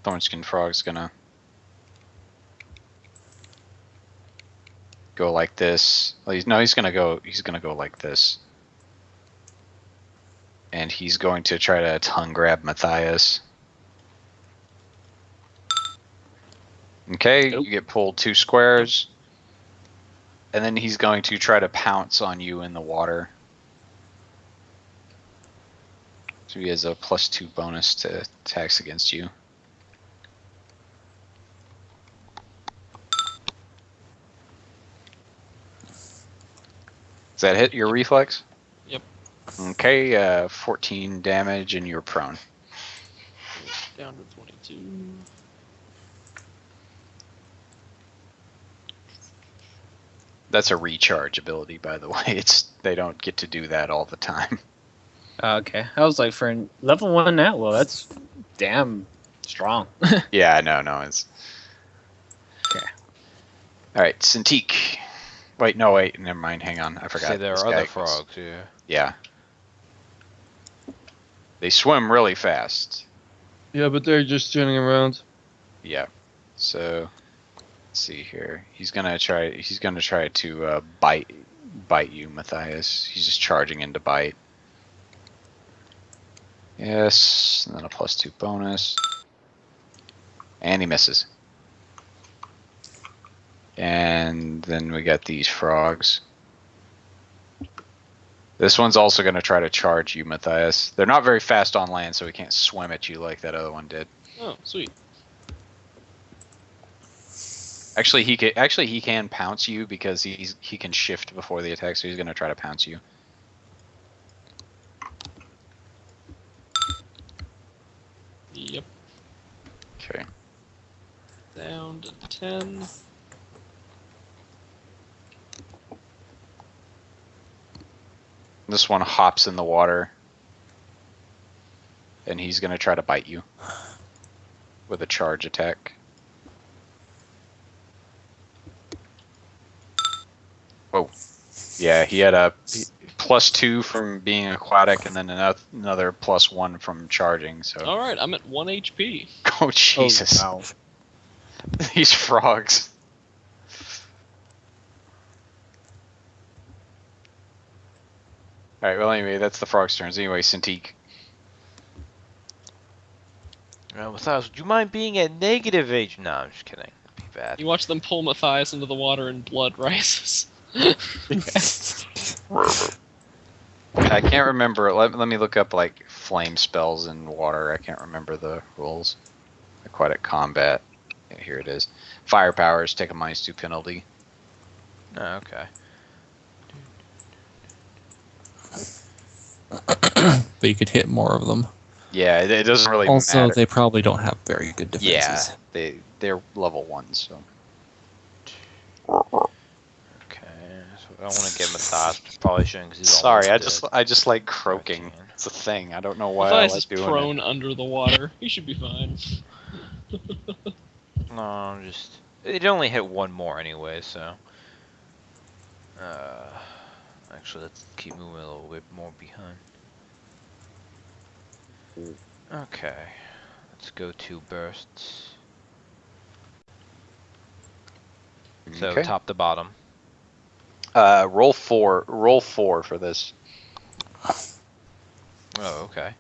Thornskin Frog's gonna go like this. Well, he's gonna go like this. And he's going to try to tongue grab Matthias. Okay, Nope. you get pulled 2 squares. And then he's going to try to pounce on you in the water. So he has a +2 bonus to attacks against you. Does that hit your reflex? Yep. Okay, 14 damage and you're prone. Down to 22. That's a recharge ability, by the way. They don't get to do that all the time. Okay. I was like, for a level 1 Atwell, that's damn strong. Yeah, no, it's... Okay. Alright, Cintiq. Wait, never mind, hang on, I forgot. Say there This are guy other goes- frogs here. Yeah. They swim really fast. Yeah, but they're just turning around. Yeah. So, let's see here. He's gonna try to bite you, Matthias. He's just charging into bite. Yes, and then a +2 bonus. And he misses. And then we got these frogs. This one's also going to try to charge you, Matthias. They're not very fast on land, so he can't swim at you like that other one did. Oh, sweet. Actually, he can pounce you because he can shift before the attack, so he's going to try to pounce you. Yep. Okay. Down to 10. This one hops in the water, and he's going to try to bite you with a charge attack. Whoa. Yeah, he had a +2 from being aquatic, and then another +1 from charging. So, Alright, I'm at 1 HP. oh Jesus, Oh, wow. these frogs. All right. Well, anyway, that's the frogs' turns. Anyway, Cintiq. Matthias, would you mind being at negative age? No, I'm just kidding. That'd be bad. You watch them pull Matthias into the water and blood rises. I can't remember. Let me look up like flame spells in water. I can't remember the rules. Aquatic combat. Yeah, here it is. Fire powers take a -2 penalty. Oh, okay. But you could hit more of them. Yeah, it doesn't really Also, matter. they probably don't have very good defenses. Yeah, they're level 1, so. Okay. So I don't want to get Matthias. Probably shouldn't because he's Sorry, almost dead. I just like croaking. 13. It's a thing. I don't know why Matthias I is like doing prone under the water. He should be fine. No, I'm just. It only hit one more anyway, so. Actually, let's keep moving a little bit more behind. Okay. Let's go to bursts. So Okay. top to bottom. Roll four for this. Oh, okay.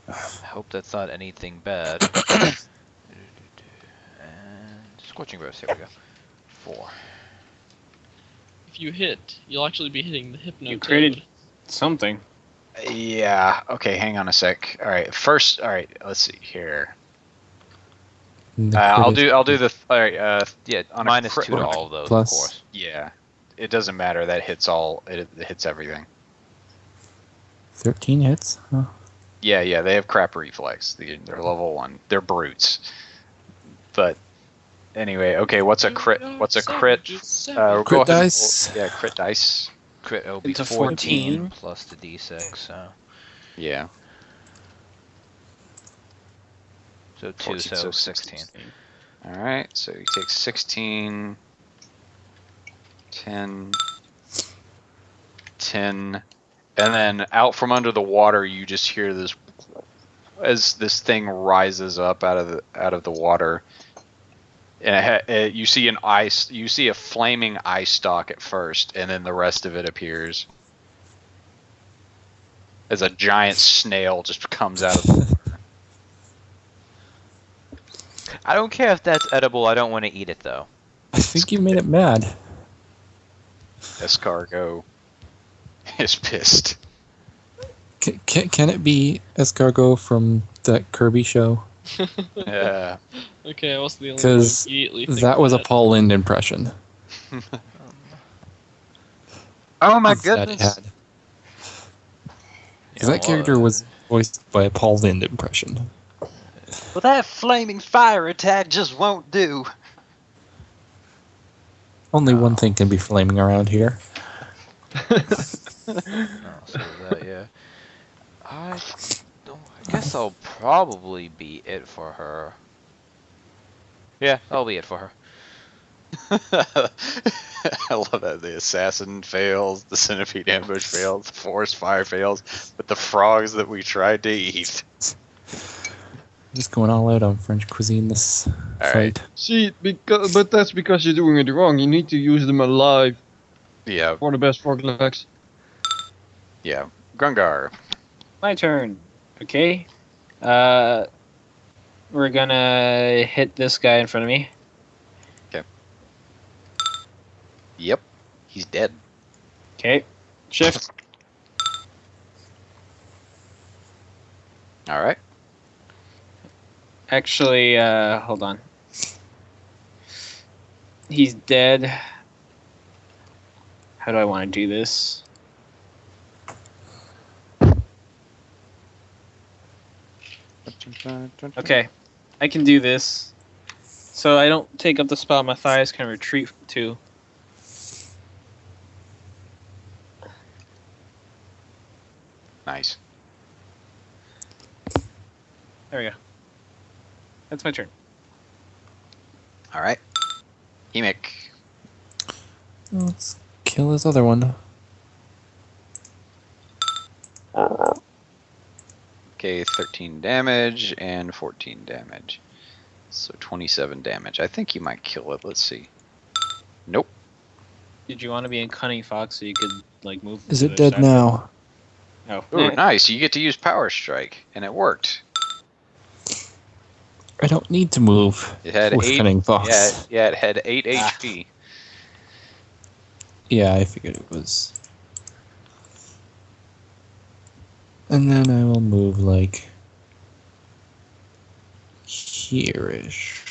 Hope that's not anything bad. And scorching burst. Here we go. 4. If you hit, you'll actually be hitting the hypno. You created something. Yeah. Okay. Hang on a sec. All right. First. All right. Let's see here. I'll do the. All right. Yeah, On a minus crit- 2 to all of those, plus- of course. Yeah. It doesn't matter. That hits all. It hits everything. 13 hits? Huh. Yeah. They have crap reflex. They're level 1. They're brutes. But anyway. Okay. What's a crit? What's a crit? Go Crit ahead and roll- dice. Yeah. Crit dice. Crit, it'll be It's a 14 14. plus the d6, so. Yeah. So 2, 14, so so 16. All right, so you take 16, 10, 10, and then out from under the water, you just hear this as this thing rises up out of the water. And you see you see a flaming eye stalk at first, and then the rest of it appears as a giant snail just comes out of the water. I don't care if that's edible, I don't want to eat it though. I think you made it mad. Escargot is pissed. Can it be Escargot from that Kirby show? Yeah. Okay, I was the only one Because immediately think that was a that. Paul Lind impression. Oh my that it goodness. had. Because that character was voiced by a Paul Lind impression. Well, that flaming fire attack just won't do. Only one thing can be flaming around here. Oh, so that, yeah. I guess I'll probably be it for her. Yeah, I'll be it for her. I love that the assassin fails, the centipede ambush fails, the forest fire fails, but the frogs that we tried to eat. Just going all out on French cuisine this All fight. See, but that's because you're doing it wrong. You need to use them alive Yeah, for the best frog legs. yeah. Grungar. My turn. Okay. We're gonna hit this guy in front of me. Yep, he's dead. Okay. Shift. All right. Actually, hold on. He's dead. How do I want to do this? Okay. I can do this. So I don't take up the spot on my thighs, can retreat to. Nice. There we go. That's my turn. All right. Hemic. Let's kill this other one. Okay, 13 damage and 14 damage. So 27 damage. I think you might kill it. Let's see. Nope. Did you want to be in Cunning Fox so you could like move? Is to it the other dead side? now? No. Ooh, nice. You get to use Power Strike, and it worked. I don't need to move It had with 8. Cunning Fox. Yeah, it had 8 HP. Yeah, I figured it was. And then I will move like here-ish.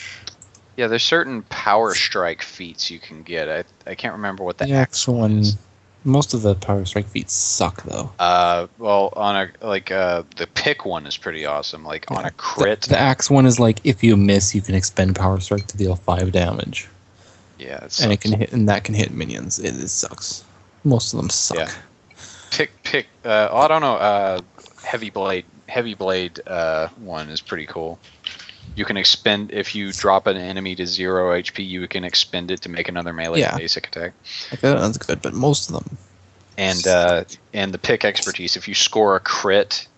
Yeah, there's certain Power Strike feats you can get. I can't remember what the The actual X one. is. Most of the Power Strike feats suck though. Well, on a the pick one is pretty awesome. Like on a crit. The axe one is like if you miss, you can expend Power Strike to deal 5 damage, Yeah, and it can hit, and that can hit minions. It sucks. Most of them suck. Yeah. Pick. I don't know. Heavy blade one is pretty cool. You can expend if you drop an enemy to 0 HP, you can expend it to make another melee Yeah. basic attack. Like, that's good, but most of them. And the pick expertise, if you score a crit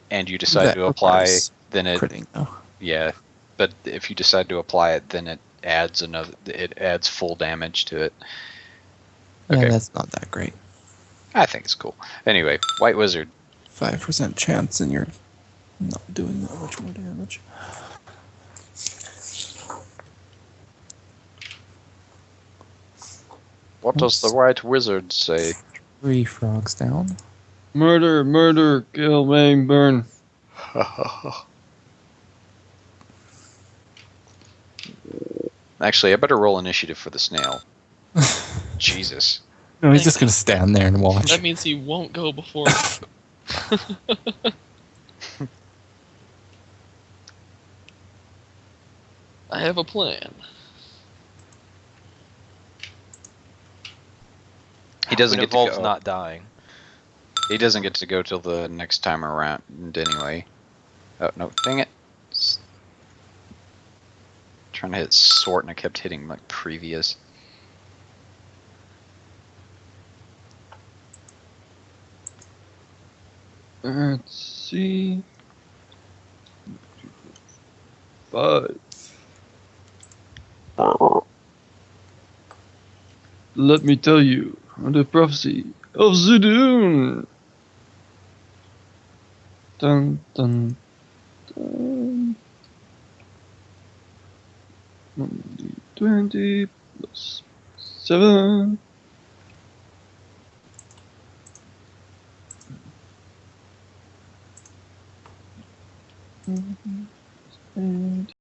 and you decide that to apply, requires then it critting. No. yeah. But if you decide to apply it, then it adds full damage to it. Yeah, Okay. that's not that great. I think it's cool. Anyway, White Wizard. 5% chance, and you're not doing that much more damage. What does the White Wizard say? 3 frogs down. Murder, murder, kill, maim, burn. Actually, I better roll initiative for the snail. Jesus. No, he's just gonna stand there and watch. That means he won't go before. I have a plan. He doesn't It get to involves go. not dying. He doesn't get to go till the next time around anyway. Oh no! Dang it! Trying to hit sort and I kept hitting like previous. Let's see. 5. Let me tell you the prophecy of Zudun. Dun dun dun. 20. plus 7.